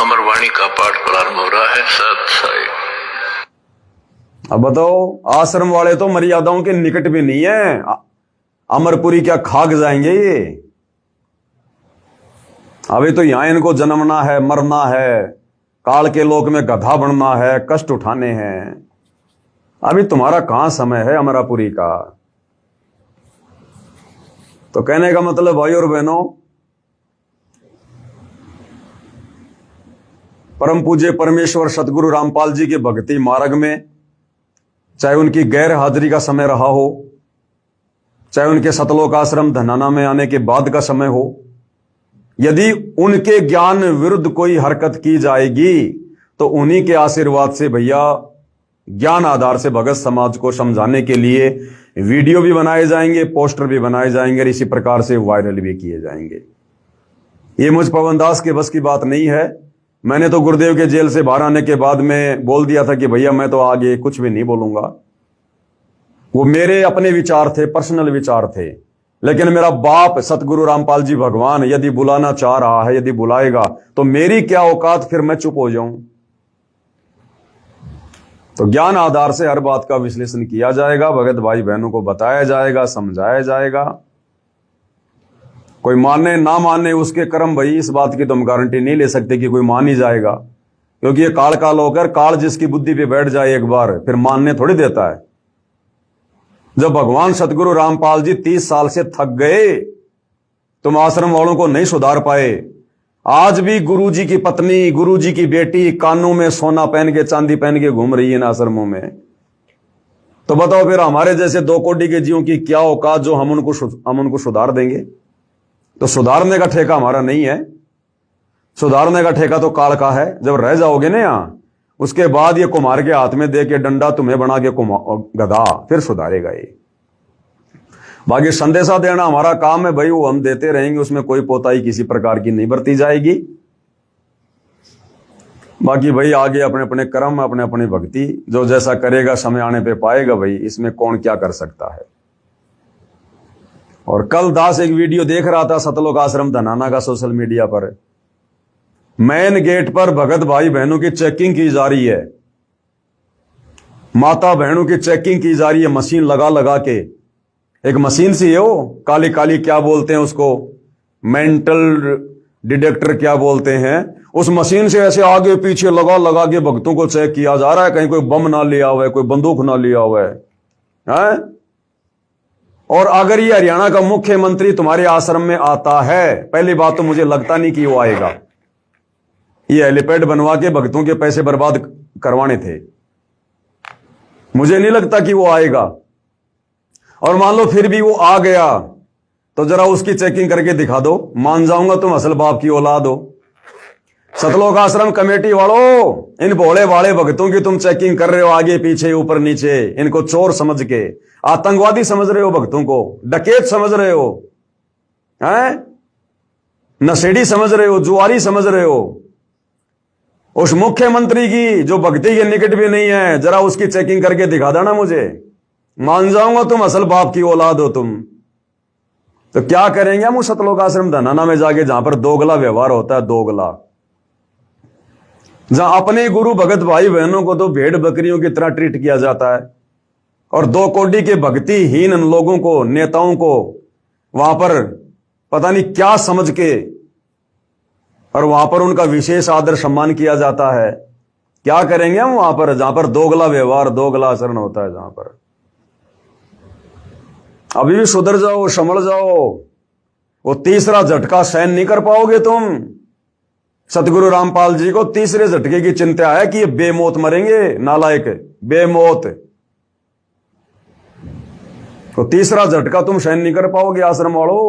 अमरवाणी का पाठ प्रारंभ हो रहा है। सत्साय। अब बताओ, आश्रम वाले तो मर्यादाओं के निकट भी नहीं है। अमरपुरी क्या खाक जाएंगे ये? अभी तो यहां इनको जन्मना है, मरना है, काल के लोक में गधा बनना है, कष्ट उठाने हैं। अभी तुम्हारा कहां समय है अमरापुरी का? तो कहने का मतलब भाई और बहनों, परम पूज्य परमेश्वर सतगुरु रामपाल जी के भक्ति मार्ग में, चाहे उनकी गैर हाजिरी का समय रहा हो, चाहे उनके सतलोक आश्रम धनाना में आने के बाद का समय हो, यदि उनके ज्ञान विरुद्ध कोई हरकत की जाएगी तो उन्हीं के आशीर्वाद से भैया ज्ञान आधार से भगत समाज को समझाने के लिए वीडियो भी बनाए जाएंगे, पोस्टर भी बनाए जाएंगे, और इसी प्रकार से वायरल भी किए जाएंगे। ये मुझ पवन दास के बस की बात नहीं है। मैंने तो गुरुदेव के जेल से बाहर आने के बाद में बोल दिया था कि भैया मैं तो आगे कुछ भी नहीं बोलूंगा। वो मेरे अपने विचार थे, पर्सनल विचार थे, लेकिन मेरा बाप सतगुरु रामपाल जी भगवान यदि बुलाना चाह रहा है, यदि बुलाएगा, तो मेरी क्या औकात फिर मैं चुप हो जाऊं? तो ज्ञान आधार से हर बात का विश्लेषण किया जाएगा, भगत भाई बहनों को बताया जाएगा, समझाया जाएगा। कोई माने ना माने उसके कर्म, भाई इस बात की तो हम गारंटी नहीं ले सकते कि कोई मान ही जाएगा, क्योंकि ये काल काल होकर, काल जिसकी बुद्धि पे बैठ जाए एक बार, फिर मानने थोड़ी देता है। जब भगवान सतगुरु रामपाल जी 30 साल से थक गए, तुम आश्रम वालों को नहीं सुधार पाए। आज भी गुरुजी की पत्नी, गुरुजी की बेटी कानों में सोना पहन के, चांदी पहन के घूम रही है इन आश्रमों में। तो बताओ फिर हमारे जैसे 2 कोटि के जीवों की क्या औकात जो हम उनको सुधार देंगे? तो सुधारने का ठेका हमारा नहीं है, सुधारने का ठेका तो काल का है। जब रह जाओगे ना यहां, उसके बाद ये कुम्हार के हाथ में दे के डंडा तुम्हें बना के गधा, फिर सुधारेगा ये। बाकी संदेशा देना हमारा काम है भाई, वो हम देते रहेंगे, उसमें कोई पोताई किसी प्रकार की नहीं बरती जाएगी। बाकी भाई आगे अपने अपने कर्म, अपने अपनी भक्ति, जो जैसा करेगा समय आने पे पाएगा भाई, इसमें कौन क्या कर सकता है। और कल दास एक वीडियो देख रहा था सतलोक आश्रम धनाना का सोशल मीडिया पर। मेन गेट पर भगत भाई बहनों की चेकिंग की जा रही है, माता बहनों की चेकिंग की जा रही है, मशीन लगा लगा के। एक मशीन सी है वो, काली काली क्या बोलते हैं उसको, मेंटल डिटेक्टर क्या बोलते हैं, उस मशीन से ऐसे आगे पीछे लगा लगा के भक्तों को चेक किया जा रहा है, कहीं कोई बम ना लिया हुआ है, कोई बंदूक ना लिया हुआ है। और अगर ये हरियाणा का मुख्यमंत्री तुम्हारे आश्रम में आता है, पहली बात तो मुझे लगता नहीं कि वो आएगा। ये हेलीपैड बनवा के भक्तों के पैसे बर्बाद करवाने थे, मुझे नहीं लगता कि वो आएगा। और मान लो फिर भी वो आ गया तो जरा उसकी चेकिंग करके दिखा दो, मान जाऊंगा तुम असल बाप की औलाद हो। सतलोक आश्रम कमेटी वालों, इन भोले भाले भक्तों की तुम चेकिंग कर रहे हो आगे पीछे ऊपर नीचे, इनको चोर समझ के, आतंकवादी समझ रहे हो, भक्तों को डकैत समझ रहे हो, हैं? नशेड़ी समझ रहे हो, जुआरी समझ रहे हो। उस मुख्यमंत्री की जो भक्ति के निकट भी नहीं है, जरा उसकी चेकिंग करके दिखा देना मुझे, मान जाऊंगा तुम असल बाप की औलाद हो तुम। तो क्या करेंगे हम उस सतलोक आश्रम धनाना में जाके, जहां पर दोगला व्यवहार होता है, दोगला, जहां अपने गुरु भगत भाई बहनों को तो भेड़ बकरियों की तरह ट्रीट किया जाता है, और दो कोडी के भक्तिहीन लोगों को, नेताओं को वहां पर पता नहीं क्या समझ के, और वहां पर उनका विशेष आदर सम्मान किया जाता है। क्या करेंगे हम वहां पर, जहां पर दोगला व्यवहार, दोगला आचरण होता है, जहां पर। अभी भी सुधर जाओ, संभल जाओ, वो तीसरा झटका सहन नहीं कर पाओगे तुम। सतगुरु रामपाल जी को तीसरे झटके की चिंता है कि ये बेमौत मरेंगे, नालायक, बेमौत। तो तीसरा झटका तुम सहन नहीं कर पाओगे आश्रम वालों।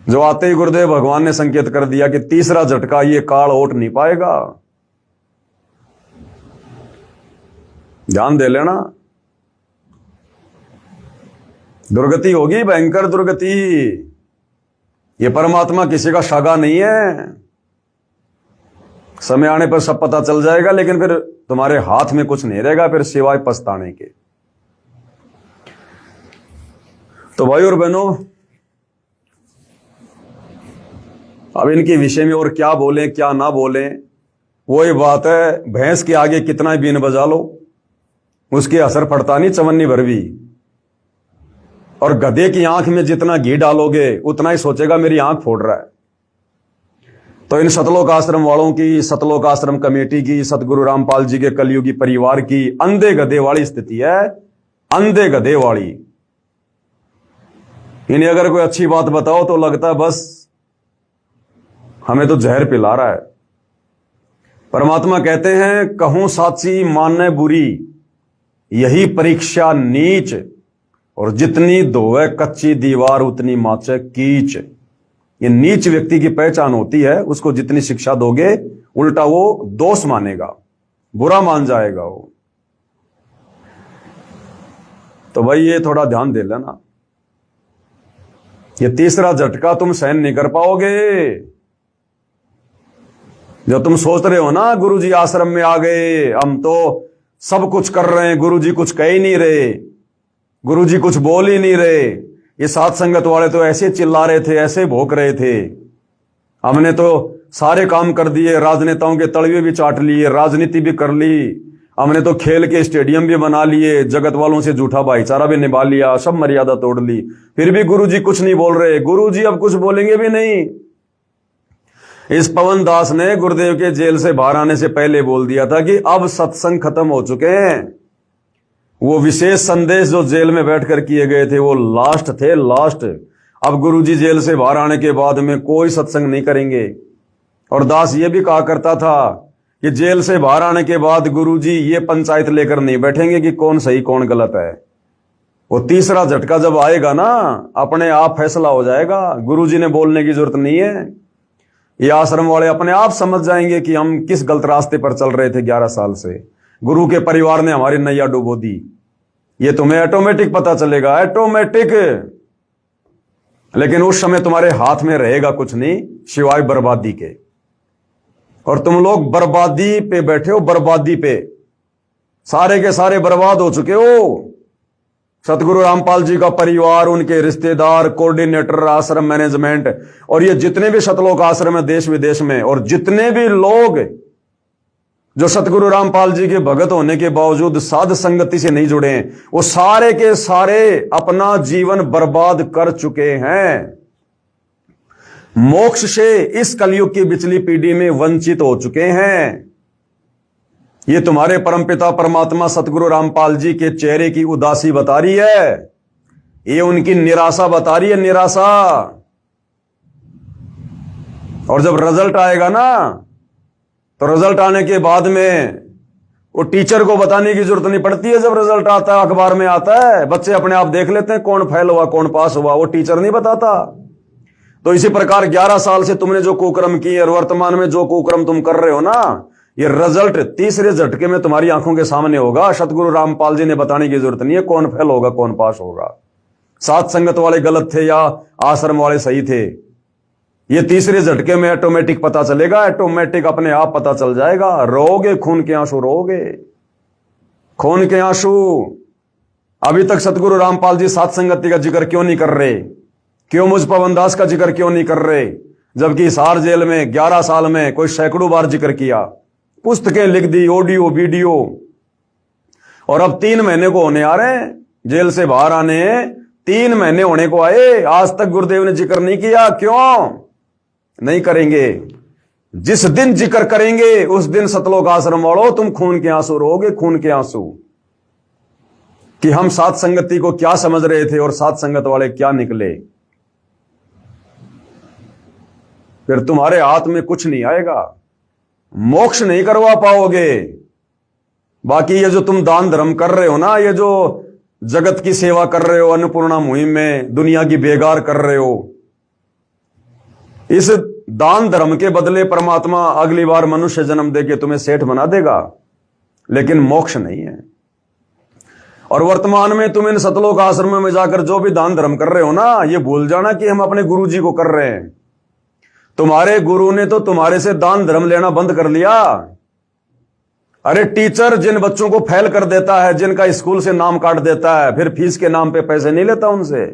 जो आते ही गुरुदेव भगवान ने संकेत कर दिया कि तीसरा झटका ये काल ओट नहीं पाएगा। ध्यान दे लेना, दुर्गति होगी, भयंकर दुर्गति। ये परमात्मा किसी का सागा नहीं है, समय आने पर सब पता चल जाएगा, लेकिन फिर तुम्हारे हाथ में कुछ नहीं रहेगा फिर सिवाय पछताने के। तो भाई और बहनों, अब इनके विषय में और क्या बोलें क्या ना बोलें, वही बात है, भैंस के आगे कितना ही बीन बजा लो उसके असर पड़ता नहीं चवन्नी भर भी। और गधे की आंख में जितना घी डालोगे उतना ही सोचेगा मेरी आंख फोड़ रहा है। तो इन सतलोक आश्रम वालों की, सतलोक आश्रम कमेटी की, सतगुरु रामपाल जी के कलयुगी परिवार की अंधे गधे वाली स्थिति है, अंधे गधे वाली। इन्हें अगर कोई अच्छी बात बताओ तो लगता है बस हमें तो जहर पिला रहा है। परमात्मा कहते हैं, कहूं साची माने बुरी, यही परीक्षा नीच, और जितनी धोए कच्ची दीवार उतनी माचे कीच। ये नीच व्यक्ति की पहचान होती है, उसको जितनी शिक्षा दोगे उल्टा वो दोष मानेगा, बुरा मान जाएगा वो। तो भाई ये थोड़ा ध्यान दे लेना, ये तीसरा झटका तुम सहन नहीं कर पाओगे। जो तुम सोच रहे हो ना गुरुजी आश्रम में आ गए, हम तो सब कुछ कर रहे हैं, गुरुजी कुछ कह ही नहीं रहे, गुरुजी कुछ बोल ही नहीं रहे, ये साथ संगत वाले तो ऐसे चिल्ला रहे थे, ऐसे भौंक रहे थे, हमने तो सारे काम कर दिए, राजनेताओं के तलवे भी चाट लिए, राजनीति भी कर ली, हमने तो खेल के स्टेडियम भी बना लिए, जगत वालों से झूठा भाईचारा भी निभा लिया, सब मर्यादा तोड़ ली, फिर भी गुरुजी कुछ नहीं बोल रहे। गुरुजी अब कुछ बोलेंगे भी नहीं। इस पवन दास ने गुरुदेव के जेल से बाहर आने से पहले बोल दिया था कि अब सत्संग खत्म हो चुके हैं। वो विशेष संदेश जो जेल में बैठकर किए गए थे वो लास्ट थे, लास्ट। अब गुरुजी जेल से बाहर आने के बाद में कोई सत्संग नहीं करेंगे। और दास ये भी कहा करता था कि जेल से बाहर आने के बाद गुरुजी ये पंचायत लेकर नहीं बैठेंगे कि कौन सही कौन गलत है। वो तीसरा झटका जब आएगा ना, अपने आप फैसला हो जाएगा, गुरुजी ने बोलने की जरूरत नहीं है। ये आश्रम वाले अपने आप समझ जाएंगे कि हम किस गलत रास्ते पर चल रहे थे 11 साल से। गुरु के परिवार ने हमारी नैया डुबो दी। ये तुम्हें ऑटोमेटिक पता चलेगा, ऑटोमेटिक। लेकिन उस समय तुम्हारे हाथ में रहेगा कुछ नहीं सिवाय बर्बादी के। और तुम लोग बर्बादी पे बैठे हो, बर्बादी पे, सारे के सारे बर्बाद हो चुके हो। सतगुरु रामपाल जी का परिवार, उनके रिश्तेदार, कोऑर्डिनेटर, आश्रम मैनेजमेंट, और ये जितने भी सतलोक आश्रम है देश विदेश में, और जितने भी लोग जो सतगुरु रामपाल जी के भगत होने के बावजूद साध संगति से नहीं जुड़े हैं, वो सारे के सारे अपना जीवन बर्बाद कर चुके हैं। मोक्ष से इस कलयुग की पिछली पीढ़ी में वंचित हो चुके हैं। ये तुम्हारे परमपिता परमात्मा सतगुरु रामपाल जी के चेहरे की उदासी बता रही है, ये उनकी निराशा बता रही है, निराशा। और जब रिजल्ट आएगा ना, तो रिजल्ट आने के बाद में वो टीचर को बताने की जरूरत नहीं पड़ती है। जब रिजल्ट आता है, अखबार में आता है, बच्चे अपने आप देख लेते हैं कौन फेल हुआ कौन पास हुआ, वो टीचर नहीं बताता। तो इसी प्रकार 11 साल से तुमने जो कुकर्म किए और वर्तमान में जो कुकर्म तुम कर रहे हो ना, ये रिजल्ट तीसरे झटके में तुम्हारी आंखों के सामने होगा। सतगुरु रामपाल जी ने बताने की जरूरत नहीं है कौन फेल होगा कौन पास होगा, साथ संगत वाले गलत थे या आश्रम वाले सही थे। ये तीसरे झटके में ऑटोमेटिक पता चलेगा, ऑटोमेटिक अपने आप पता चल जाएगा। रोगे खून के आंसू, रोगे खून के आंसू। अभी तक सतगुरु रामपाल जी साथ संगति का जिक्र क्यों नहीं कर रहे? क्यों मुझ पवन दास का जिक्र क्यों नहीं कर रहे? जबकि हिसार जेल में 11 साल में कोई सैकड़ों बार जिक्र किया, पुस्तकें लिख दी, ऑडियो वीडियो, और अब 3 महीने को होने आ रहे हैं जेल से बाहर आने, 3 महीने होने को आए, आज तक गुरुदेव ने जिक्र नहीं किया। क्यों नहीं करेंगे? जिस दिन जिक्र करेंगे उस दिन सतलोक आश्रम वालों तुम खून के आंसू रोगे, खून के आंसू, कि हम साथ संगति को क्या समझ रहे थे और साथ संगत वाले क्या निकले। फिर तुम्हारे हाथ में कुछ नहीं आएगा, मोक्ष नहीं करवा पाओगे। बाकी ये जो तुम दान धर्म कर रहे हो ना, ये जो जगत की सेवा कर रहे हो, अन्नपूर्णा मुहिम में दुनिया की बेगार कर रहे हो, इस दान धर्म के बदले परमात्मा अगली बार मनुष्य जन्म देके तुम्हें सेठ बना देगा, लेकिन मोक्ष नहीं है। और वर्तमान में तुम इन सतलोक आश्रम में जाकर जो भी दान धर्म कर रहे हो ना, ये भूल जाना कि हम अपने गुरु जी को कर रहे हैं। तुम्हारे गुरु ने तो तुम्हारे से दान धर्म लेना बंद कर लिया। अरे टीचर जिन बच्चों को फेल कर देता है, जिनका स्कूल से नाम काट देता है, फिर फीस के नाम पे पैसे नहीं लेता उनसे।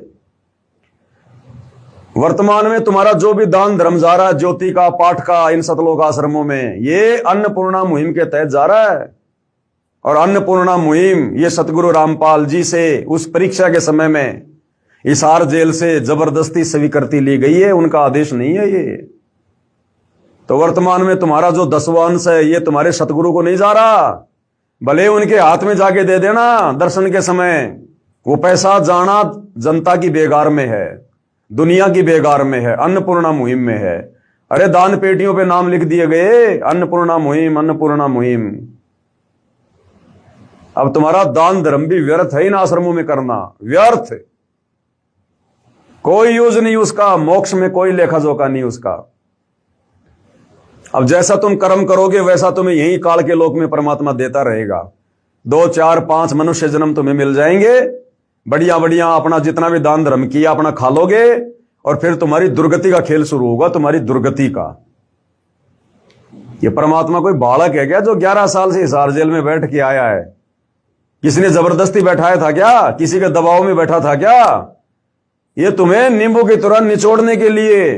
वर्तमान में तुम्हारा जो भी दान धर्म जा रहा है, ज्योति का, पाठ का, इन सतलोक आश्रमों में, ये अन्नपूर्णा मुहिम के तहत जा रहा है। और अन्नपूर्णा मुहिम ये सतगुरु रामपाल जी से उस परीक्षा के समय में हिसार जेल से जबरदस्ती स्वीकृति ली गई है, उनका आदेश नहीं है ये। तो वर्तमान में तुम्हारा जो 10वां अंश है, ये तुम्हारे सतगुरु को नहीं जा रहा। भले उनके हाथ में जाके दे देना दर्शन के समय, वो पैसा जाना जनता की बेगार में है, दुनिया की बेगार में है, अन्नपूर्णा मुहिम में है। अरे दान पेटियों पे नाम लिख दिए गए, अन्नपूर्णा मुहिम, अन्नपूर्णा मुहिम। अब तुम्हारा दान धर्म भी व्यर्थ है इन आश्रमों में करना, व्यर्थ, कोई यूज नहीं उसका, मोक्ष में कोई लेखा जोखा नहीं उसका। अब जैसा तुम कर्म करोगे वैसा तुम्हें यही काल के लोक में परमात्मा देता रहेगा। 2, 4, 5 मनुष्य जन्म तुम्हें मिल जाएंगे, बढ़िया बढ़िया अपना जितना भी दान धर्म किया अपना खा लोगे, और फिर तुम्हारी दुर्गति का खेल शुरू होगा, तुम्हारी दुर्गति का। ये परमात्मा कोई बालक है क्या जो 11 साल से हिसार जेल में बैठ के आया है? किसी ने जबरदस्ती बैठाया था क्या? किसी के दबाव में बैठा था क्या? ये तुम्हें नींबू की तरह निचोड़ने के लिए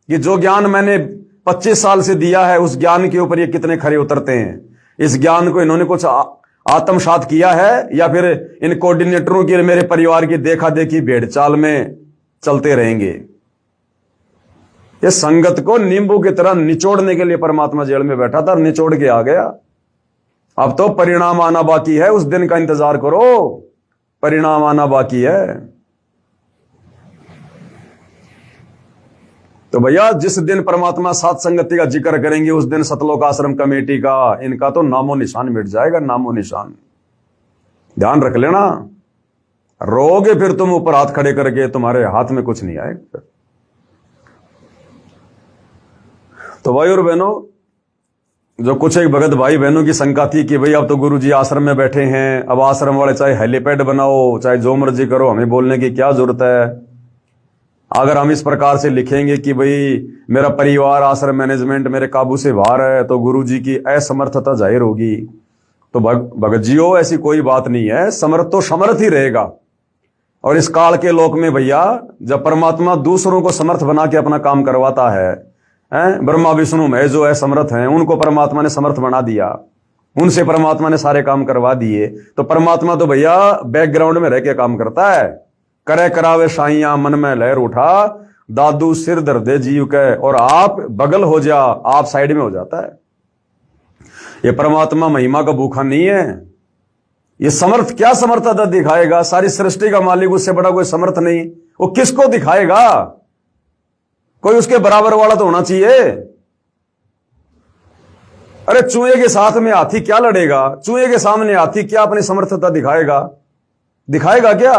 कि जो ज्ञान मैंने 25 साल से दिया है, उस ज्ञान के ऊपर ये कितने खरे उतरते हैं। इस ज्ञान को इन्होंने कुछ आत्मसात किया है, या फिर इन कोऑर्डिनेटरों की, मेरे परिवार की देखा देखी भेड़ चाल में चलते रहेंगे। ये संगत को नींबू की तरह निचोड़ने के लिए परमात्मा जेल में बैठा था, निचोड़ के आ गया। अब तो परिणाम आना बाकी है, उस दिन का इंतजार करो, परिणाम आना बाकी है। तो भैया जिस दिन परमात्मा साथ संगति का जिक्र करेंगे उस दिन सतलोक आश्रम कमेटी का, इनका तो नामो निशान मिट जाएगा, नामो निशान। ध्यान रख लेना, रोगे फिर तुम ऊपर हाथ खड़े करके, तुम्हारे हाथ में कुछ नहीं आएगा। तो भाई और बहनों, जो कुछ एक भगत भाई बहनों की शंका थी कि भाई अब तो गुरुजी आश्रम में बैठे हैं, अब आश्रम वाले चाहे हेलीपैड बनाओ चाहे जो मर्जी करो, हमें बोलने की क्या जरूरत है। अगर हम इस प्रकार से लिखेंगे कि भाई मेरा परिवार, आश्रम मैनेजमेंट मेरे काबू से बाहर है, तो गुरुजी की असमर्थता जाहिर होगी। तो भगत जियो, ऐसी कोई बात नहीं है, समर्थ तो समर्थ ही रहेगा। और इस काल के लोक में भैया जब परमात्मा दूसरों को समर्थ बना के अपना काम करवाता है, ब्रह्मा विष्णु में जो असमर्थ हैं उनको परमात्मा ने समर्थ बना दिया, उनसे परमात्मा ने सारे काम करवा दिए। तो परमात्मा तो भैया बैकग्राउंड में रह के काम करता है। करे करावे साइया मन में लहर उठा, दादू सिर दर्दे जीव के, और आप बगल हो जा, आप साइड में हो जाता है। ये परमात्मा महिमा का भूखा नहीं है। ये समर्थ क्या समर्थता दिखाएगा? सारी सृष्टि का मालिक, उससे बड़ा कोई समर्थ नहीं। वो किसको दिखाएगा? कोई उसके बराबर वाला तो होना चाहिए। अरे चूहे के साथ में हाथी क्या लड़ेगा? चूहे के सामने हाथी क्या अपनी समर्थता दिखाएगा? दिखाएगा क्या?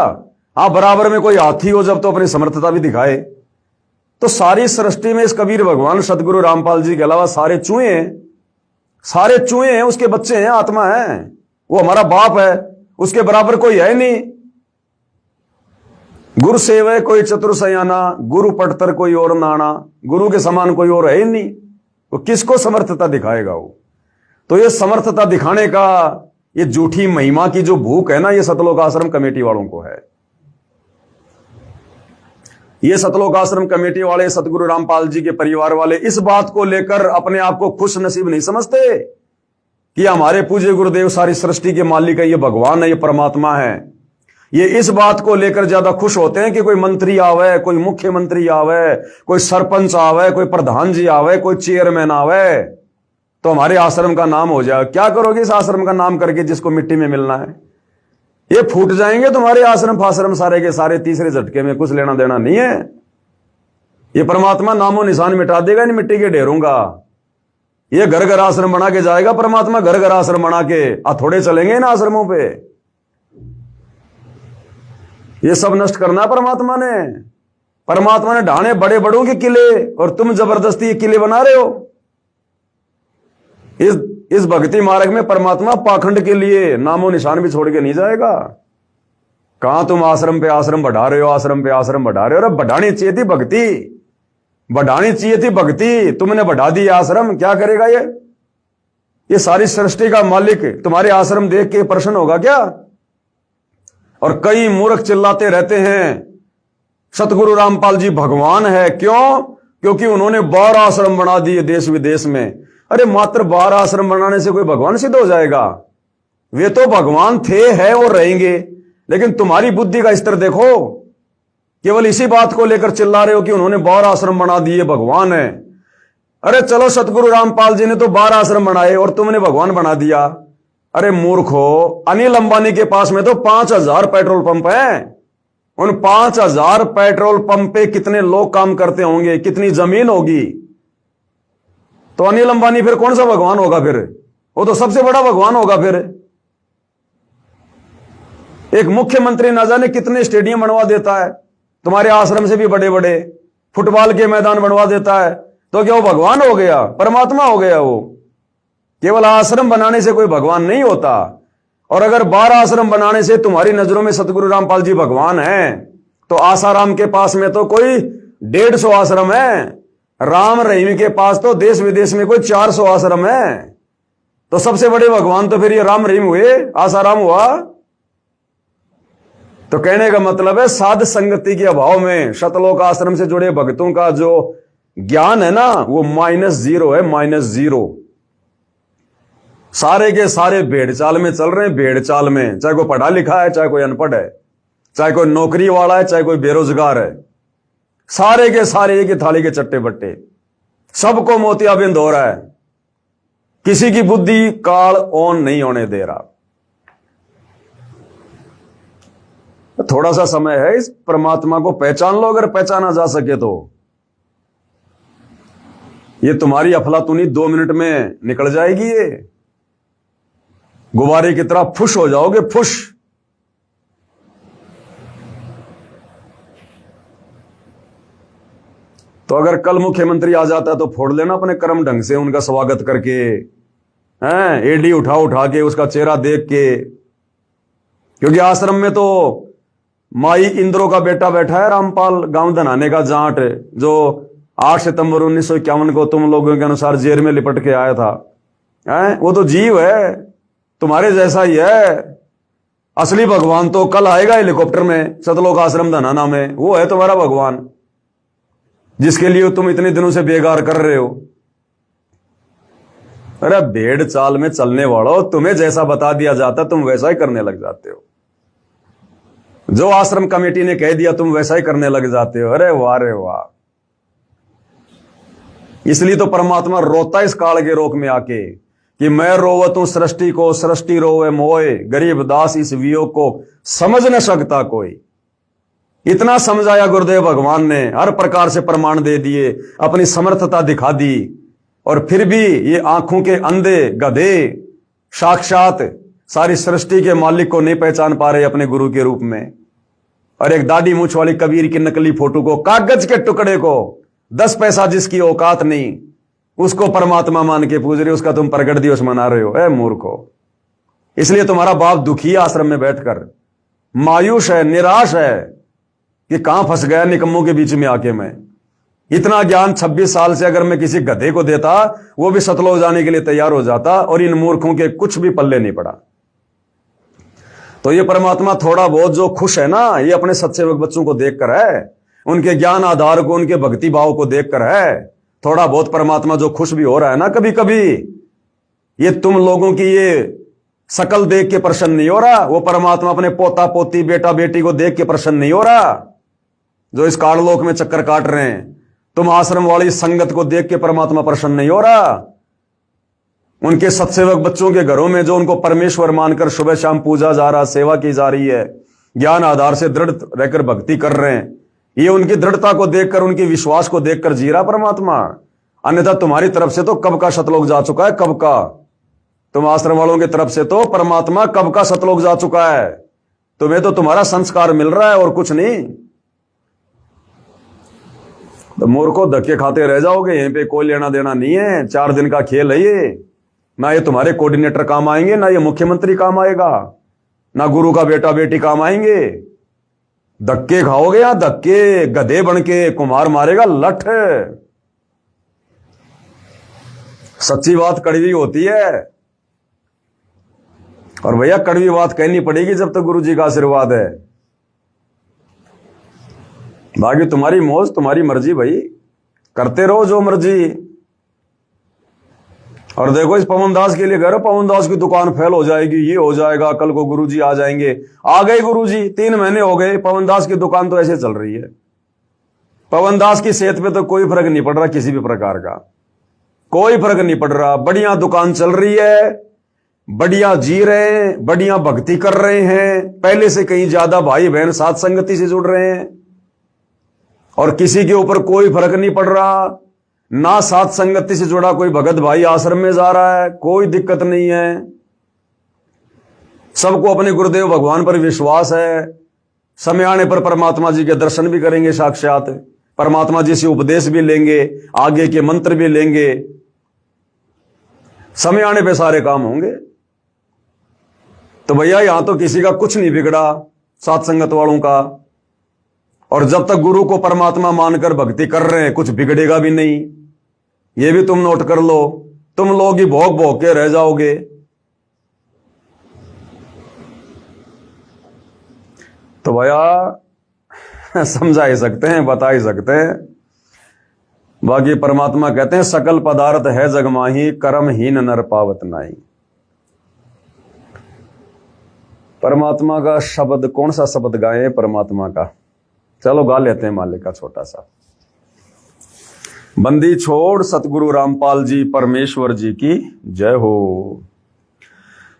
हाँ, बराबर में कोई हाथी हो जब तो अपनी समर्थता भी दिखाए। तो सारी सृष्टि में इस कबीर भगवान सतगुरु रामपाल जी के अलावा सारे चूहे हैं, उसके बच्चे हैं, आत्मा है, वो हमारा बाप है, उसके बराबर कोई है नहीं। गुरु सेवय कोई चतुर सयाना, गुरु पटतर कोई और नाना, गुरु के समान कोई और है ही नहीं। वो किसको समर्थता दिखाएगा वो? तो ये समर्थता दिखाने का, ये झूठी महिमा की जो भूख है ना, ये सतलोक आश्रम कमेटी वालों को है। ये सतलोक आश्रम कमेटी वाले, सतगुरु रामपाल जी के परिवार वाले इस बात को लेकर अपने आप को खुश नसीब नहीं समझते कि हमारे पूज्य गुरुदेव सारी सृष्टि के मालिक है, ये भगवान है, ये परमात्मा है। ये इस बात को लेकर ज्यादा खुश होते हैं कि कोई मंत्री आवे, कोई मुख्यमंत्री आवे, कोई सरपंच आवे, कोई प्रधान जी आवे, कोई चेयरमैन आवे, तो हमारे आश्रम का नाम हो जाए। क्या करोगे इस आश्रम का नाम करके जिसको मिट्टी में मिलना है? ये फूट जाएंगे तुम्हारे आश्रम फाश्रम सारे के सारे, तीसरे झटके में। कुछ लेना देना नहीं है। ये परमात्मा नामो निशान मिटा देगा इन मिट्टी के ढेरों का। ये घर घर आश्रम बना के जाएगा परमात्मा, घर घर आश्रम बना के। थोड़े चलेंगे इन आश्रमों पे। ये सब नष्ट करना परमात्मा ने। परमात्मा ने ढाने बड़े बड़ों के किले, और तुम जबरदस्ती ये किले बना रहे हो। इस भक्ति मार्ग में परमात्मा पाखंड के लिए नामो निशान भी छोड़ के नहीं जाएगा। कहां तुम आश्रम पे आश्रम बढ़ा रहे हो, आश्रम पे आश्रम बढ़ा रहे हो। अरे बढ़ानी चाहिए थी भक्ति, बढ़ानी चाहिए थी भक्ति। तुमने बढ़ा दी आश्रम, क्या करेगा ये सारी सृष्टि का मालिक तुम्हारे आश्रम देख के प्रसन्न होगा क्या? और कई मूर्ख चिल्लाते रहते हैं सतगुरु रामपाल जी भगवान है। क्यों? क्योंकि उन्होंने 12 आश्रम बना दिए देश विदेश में। अरे मात्र 12 आश्रम बनाने से कोई भगवान सिद्ध हो जाएगा? वे तो भगवान थे, है और रहेंगे। लेकिन तुम्हारी बुद्धि का स्तर देखो, केवल इसी बात को लेकर चिल्ला रहे हो कि उन्होंने 12 आश्रम बना दिए, भगवान है। अरे चलो, सतगुरु रामपाल जी ने तो 12 आश्रम बनाए और तुमने भगवान बना दिया। अरे मूर्खो, अनिल अंबानी के पास में तो 5000 पेट्रोल पंप है। उन 5000 पेट्रोल पंप पे कितने लोग काम करते होंगे, कितनी जमीन होगी? तो अनिल अंबानी फिर कौन सा भगवान होगा? फिर वो तो सबसे बड़ा भगवान होगा। फिर एक मुख्यमंत्री ना जाने कितने स्टेडियम बनवा देता है, तुम्हारे आश्रम से भी बड़े बड़े फुटबॉल के मैदान बनवा देता है। तो क्या वो भगवान हो गया? परमात्मा हो गया वो? केवल आश्रम बनाने से कोई भगवान नहीं होता। और अगर 12 आश्रम बनाने से तुम्हारी नजरों में सतगुरु रामपाल जी भगवान हैं, तो आसाराम के पास में तो कोई 150 आश्रम है। राम रहीम के पास तो देश विदेश में कोई 400 आश्रम है। तो सबसे बड़े भगवान तो फिर ये राम रहीम हुए, आसाराम हुआ। तो कहने का मतलब है, साध संगति के अभाव में सतलोक आश्रम से जुड़े भक्तों का जो ज्ञान है ना, वो -0 है, -0। सारे के सारे भेड़ चाल में चल रहे हैं, भेड़ चाल में। चाहे कोई पढ़ा लिखा है, चाहे कोई अनपढ़ है, चाहे कोई नौकरी वाला है, चाहे कोई बेरोजगार है, सारे के सारे एक ही थाली के चट्टे बट्टे। सबको मोतियाबिंद हो रहा है। किसी की बुद्धि काल ऑन नहीं होने दे रहा। थोड़ा सा समय है, इस परमात्मा को पहचान लो। अगर पहचाना जा सके तो ये तुम्हारी अफलातूनी 2 मिनट में निकल जाएगी। ये गुब्बारे की तरह फुश हो जाओगे, फुश। तो अगर कल मुख्यमंत्री आ जाता है तो फोड़ लेना अपने कर्म ढंग से उनका स्वागत करके, हैं, एडी उठा उठा के, उसका चेहरा देख के। क्योंकि आश्रम में तो माई इंद्रो का बेटा बैठा है, रामपाल गांव धनाने का जाट, जो 8 सितंबर 1951 को तुम लोगों के अनुसार जेल में लिपट के आया था। हैं, वो तो जीव है, तुम्हारे जैसा ही है। असली भगवान तो कल आएगा हेलीकॉप्टर में, सतलोक आश्रम धनाना में। वो है तुम्हारा भगवान, जिसके लिए तुम इतने दिनों से बेगार कर रहे हो। अरे भेड़ चाल में चलने वालों, तुम्हें जैसा बता दिया जाता तुम वैसा ही करने लग जाते हो। जो आश्रम कमेटी ने कह दिया तुम वैसा ही करने लग जाते हो। अरे वाह रे वाह। इसलिए तो परमात्मा रोता इस काल के रोक में आके कि मैं रोवत हूं सृष्टि को, सृष्टि रोवे मोए, गरीब दास इस वियोग को समझ न सकता कोई। इतना समझाया गुरुदेव भगवान ने, हर प्रकार से प्रमाण दे दिए, अपनी समर्थता दिखा दी। और फिर भी ये आंखों के अंधे गधे साक्षात सारी सृष्टि के मालिक को नहीं पहचान पा रहे अपने गुरु के रूप में। और एक दाढ़ी मूछ वाली कबीर की नकली फोटो को, कागज के टुकड़े को, 10 पैसा जिसकी औकात नहीं, उसको परमात्मा मान के पूज रहे हो, उसका तुम प्रगट दिवस मना रहे हो। ए मूर्खो, इसलिए तुम्हारा बाप दुखी है आश्रम में बैठकर, मायूस है, निराश है कि कहां फंस गया निकम्मों के बीच में आके मैं। इतना ज्ञान 26 साल से अगर मैं किसी गधे को देता, वो भी सतलोक जाने के लिए तैयार हो जाता, और इन मूर्खों के कुछ भी पल्ले नहीं पड़ा। तो ये परमात्मा थोड़ा बहुत जो खुश है ना, ये अपने सत्सेवक बच्चों को देखकर है, उनके ज्ञान आधार को, उनके भक्ति भाव को देखकर है। थोड़ा बहुत परमात्मा जो खुश भी हो रहा है ना कभी कभी, ये तुम लोगों की ये शकल देख के प्रसन्न नहीं हो रहा। वो परमात्मा अपने पोता पोती बेटा बेटी को देख के प्रसन्न नहीं हो रहा, जो इस काललोक में चक्कर काट रहे हैं। तुम आश्रम वाली संगत को देख के परमात्मा प्रसन्न नहीं हो रहा। उनके सत्सेवक बच्चों के घरों में जो उनको परमेश्वर मानकर सुबह शाम पूजा जा रहा, सेवा की जा रही है, ज्ञान आधार से दृढ़ रहकर भक्ति कर रहे हैं, ये उनकी दृढ़ता को देखकर, उनके विश्वास को देखकर जी रहा परमात्मा। अन्यथा तुम्हारी तरफ से तो कब का सतलोक जा चुका है, कब का। तुम आश्रम वालों की तरफ से तो परमात्मा कब का सतलोक जा चुका है। तुम्हें तो तुम्हारा संस्कार मिल रहा है और कुछ नहीं। तो मूर्खों, धक्के खाते रह जाओगे, यहीं पे कोई लेना देना नहीं है। 4 दिन का खेल है ये। ना ये तुम्हारे कोऑर्डिनेटर काम आएंगे, ना ये मुख्यमंत्री काम आएगा, ना गुरु का बेटा बेटी काम आएंगे। धक्के खाओगे या धक्के, गधे बन के कुमार मारेगा लठ। सच्ची बात कड़वी होती है, और भैया कड़वी बात कहनी पड़ेगी जब तक गुरु जी का आशीर्वाद है। बाकी तुम्हारी मौज, तुम्हारी मर्जी भाई, करते रहो जो मर्जी। और देखो, इस पवन दास के लिए कह रहे, पवन दास की दुकान फेल हो जाएगी, ये हो जाएगा, कल को गुरुजी आ जाएंगे। आ गए गुरुजी, 3 महीने हो गए, पवन दास की दुकान तो ऐसे चल रही है। पवन दास की सेहत पे तो कोई फर्क नहीं पड़ रहा, किसी भी प्रकार का कोई फर्क नहीं पड़ रहा। बढ़िया दुकान चल रही है, बढ़िया जी रहे हैं, बढ़िया भक्ति कर रहे हैं, पहले से कहीं ज्यादा भाई बहन साथ संगति से जुड़ रहे हैं, और किसी के ऊपर कोई फर्क नहीं पड़ रहा। ना साथ संगति से जुड़ा कोई भगत भाई आश्रम में जा रहा है, कोई दिक्कत नहीं है। सबको अपने गुरुदेव भगवान पर विश्वास है। समय आने पर परमात्मा जी के दर्शन भी करेंगे, साक्षात परमात्मा जी से उपदेश भी लेंगे, आगे के मंत्र भी लेंगे। समय आने पे सारे काम होंगे। तो भैया, यहां तो किसी का कुछ नहीं बिगड़ा, साथ संगत वालों का। और जब तक गुरु को परमात्मा मानकर भक्ति कर रहे हैं, कुछ बिगड़ेगा भी नहीं। ये भी तुम नोट कर लो। तुम लोग ही भोग भोग के रह जाओगे। तो भैया समझा ही सकते हैं, बता ही सकते हैं। बाकी परमात्मा कहते हैं, सकल पदार्थ है जग माही, कर्महीन नर पावत नाई। परमात्मा का शब्द, कौन सा शब्द गाए परमात्मा का? चलो गा लेते हैं मालिक का छोटा सा। बंदी छोड़ सतगुरु रामपाल जी परमेश्वर जी की जय हो।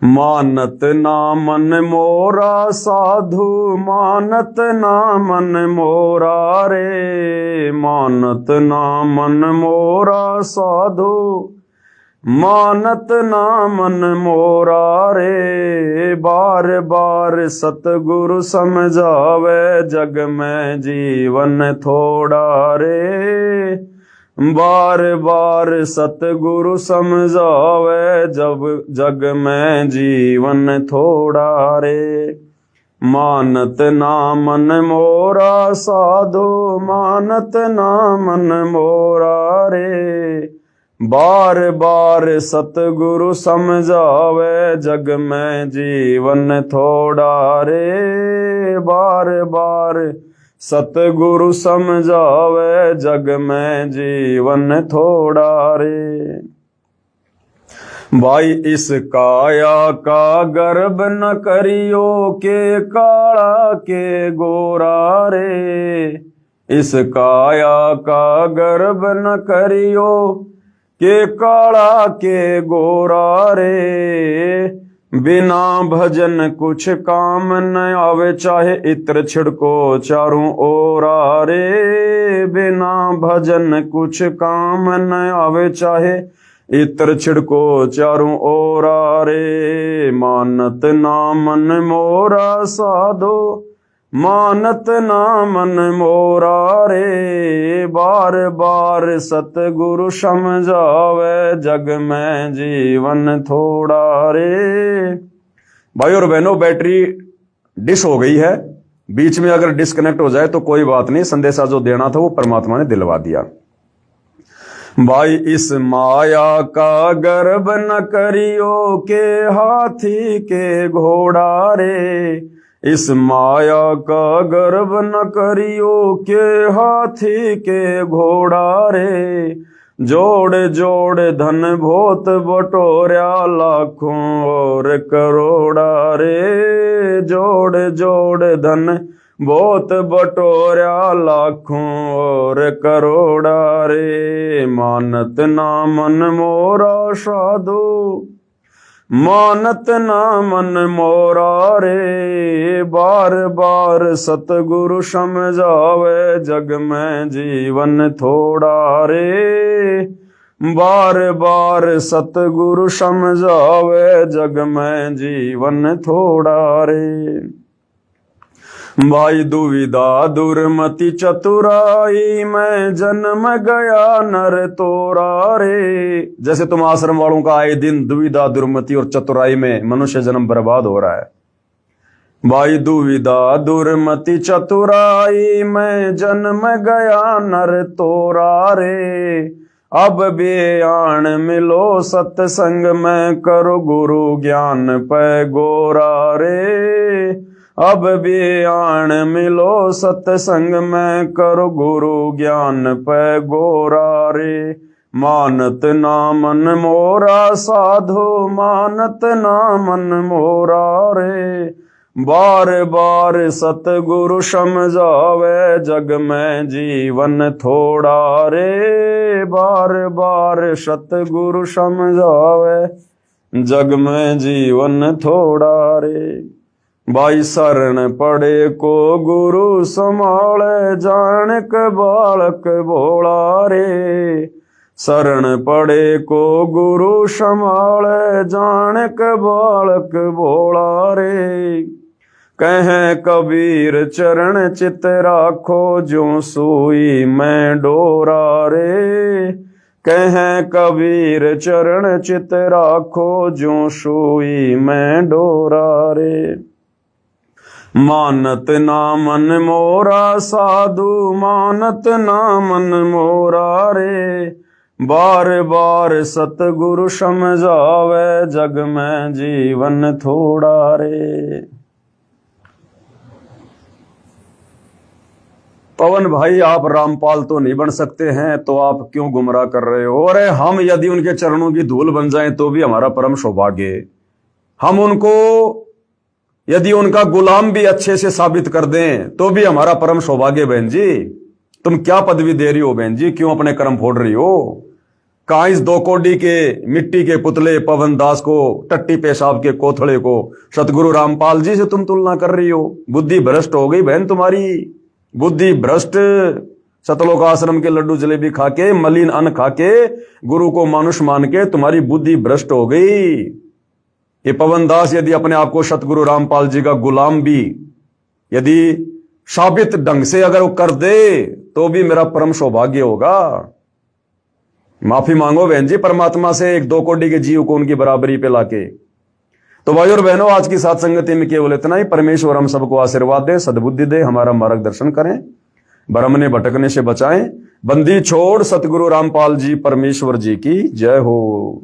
मानत ना मन मोरा साधु, मानत ना मन मोरा रे, मानत ना मन मोरा साधु, मानत ना मन मोरा रे। बार बार सतगुरु समझावे, जग में जीवन थोड़ा रे। बार बार सतगुरु समझावे, जब जग में जीवन थोड़ा रे। मानत ना मन मोरा साधु, मानत ना मन मोरा रे। बार बार सतगुरु समझावे, जग में जीवन थोड़ा रे। बार बार सतगुरु समझावे, जग में जीवन थोड़ा रे। भाई इस काया का गर्भ न करियो, के काला के गोरा रे। इस काया का गर्भ न करियो, के काला के गोरा रे। बिना भजन कुछ काम न आवे, चाहे इत्र छिड़को चारों ओर रे। बिना भजन कुछ काम न आवे, चाहे इत्र छिड़को चारों ओर रे। मानत ना मन मोरा साधो, मानत ना मन मोरा रे। बार बार सतगुरु समझावे, जग में जीवन थोड़ा रे। भाई और बहनों, बैटरी डिस हो गई है, बीच में अगर डिस्कनेक्ट हो जाए तो कोई बात नहीं, संदेशा जो देना था वो परमात्मा ने दिलवा दिया। भाई इस माया का गर्भ न करियो, के हाथी के घोड़ा रे। इस माया का गर्भ न करियो, के हाथी के घोड़ा रे। जोड़ जोड़ धन भोत बटोर्या, लाखों और करोड़ा रे। जोड़ जोड़ धन बहुत बटोर्या, लाखों और करोड़ा रे। मानत ना मन मोरा साधु, मानत ना मन मोरा रे। बार बार सतगुरु समझावे, जग में जीवन थोड़ा रे। बार बार सतगुरु समझावे, जग में जीवन थोड़ा रे। भाई दुविधा दुर्मति चतुराई, में जन्म गया नर तोरा रे। जैसे तुम आश्रम वालों का आए दिन दुविधा दुर्मति और चतुराई में मनुष्य जन्म बर्बाद हो रहा है। भाई दुविधा दुर्मति चतुराई, में जन्म गया नर तोरा रे। अब बेआन मिलो सत्संग में, करो गुरु ज्ञान पे गोरा रे। अब बेआन मिलो सत्संग में, करो गुरु ज्ञान पे गोरा रे। मानत ना मन मोरा साधो, मानत ना मन मोरा रे। बार बार सतगुरु समझावे, जग में जीवन थोड़ा रे। बार बार सतगुरु समझावे, जग में जीवन थोड़ा रे। भाई शरण पड़े को गुरु संभाले, जान के बालक भोला रे। शरण पड़े को गुरु संभाले, जान के बालक भोला रे। कहे कबीर चरण चित राखो, जो सुई में डोरा रे। कहे कबीर चरण चित राखो, जो सुई में डोरा रे। मानत ना मन मोरा साधु, मानत ना मन मोरा रे। बार बार सतगुरु समझावे, जग में जीवन थोड़ा रे। पवन भाई, आप रामपाल तो नहीं बन सकते हैं, तो आप क्यों गुमराह कर रहे हो? अरे हम यदि उनके चरणों की धूल बन जाएं तो भी हमारा परम सौभाग्य। हम उनको यदि उनका गुलाम भी अच्छे से साबित कर दें तो भी हमारा परम सौभाग्य। बहन जी, तुम क्या पदवी दे रही हो बहन जी? क्यों अपने कर्म फोड़ रही हो? कहां इस 2 कौड़ी के मिट्टी के पुतले पवन दास को, टट्टी पेशाब के कोथड़े को सतगुरु रामपाल जी से तुम तुलना कर रही हो? बुद्धि भ्रष्ट हो गई बहन तुम्हारी, बुद्धि भ्रष्ट। सतलोक आश्रम के लड्डू जलेबी खाके, मलिन अन्न खाके, गुरु को मानुष मान के तुम्हारी बुद्धि भ्रष्ट हो गई। ये पवन दास यदि अपने आप को सतगुरु रामपाल जी का गुलाम भी यदि साबित ढंग से अगर वो कर दे तो भी मेरा परम सौभाग्य होगा। माफी मांगो बहन जी परमात्मा से, एक 2 कौड़ी के जीव को उनकी बराबरी पे लाके। तो भाई और बहनों, आज की साथ संगति में केवल इतना ही। परमेश्वर हम सबको आशीर्वाद दे, सद्बुद्धि दे, हमारा मार्गदर्शन करें, भ्रमने भटकने से बचाएं। बंदी छोड़ सतगुरु रामपाल जी परमेश्वर जी की जय हो।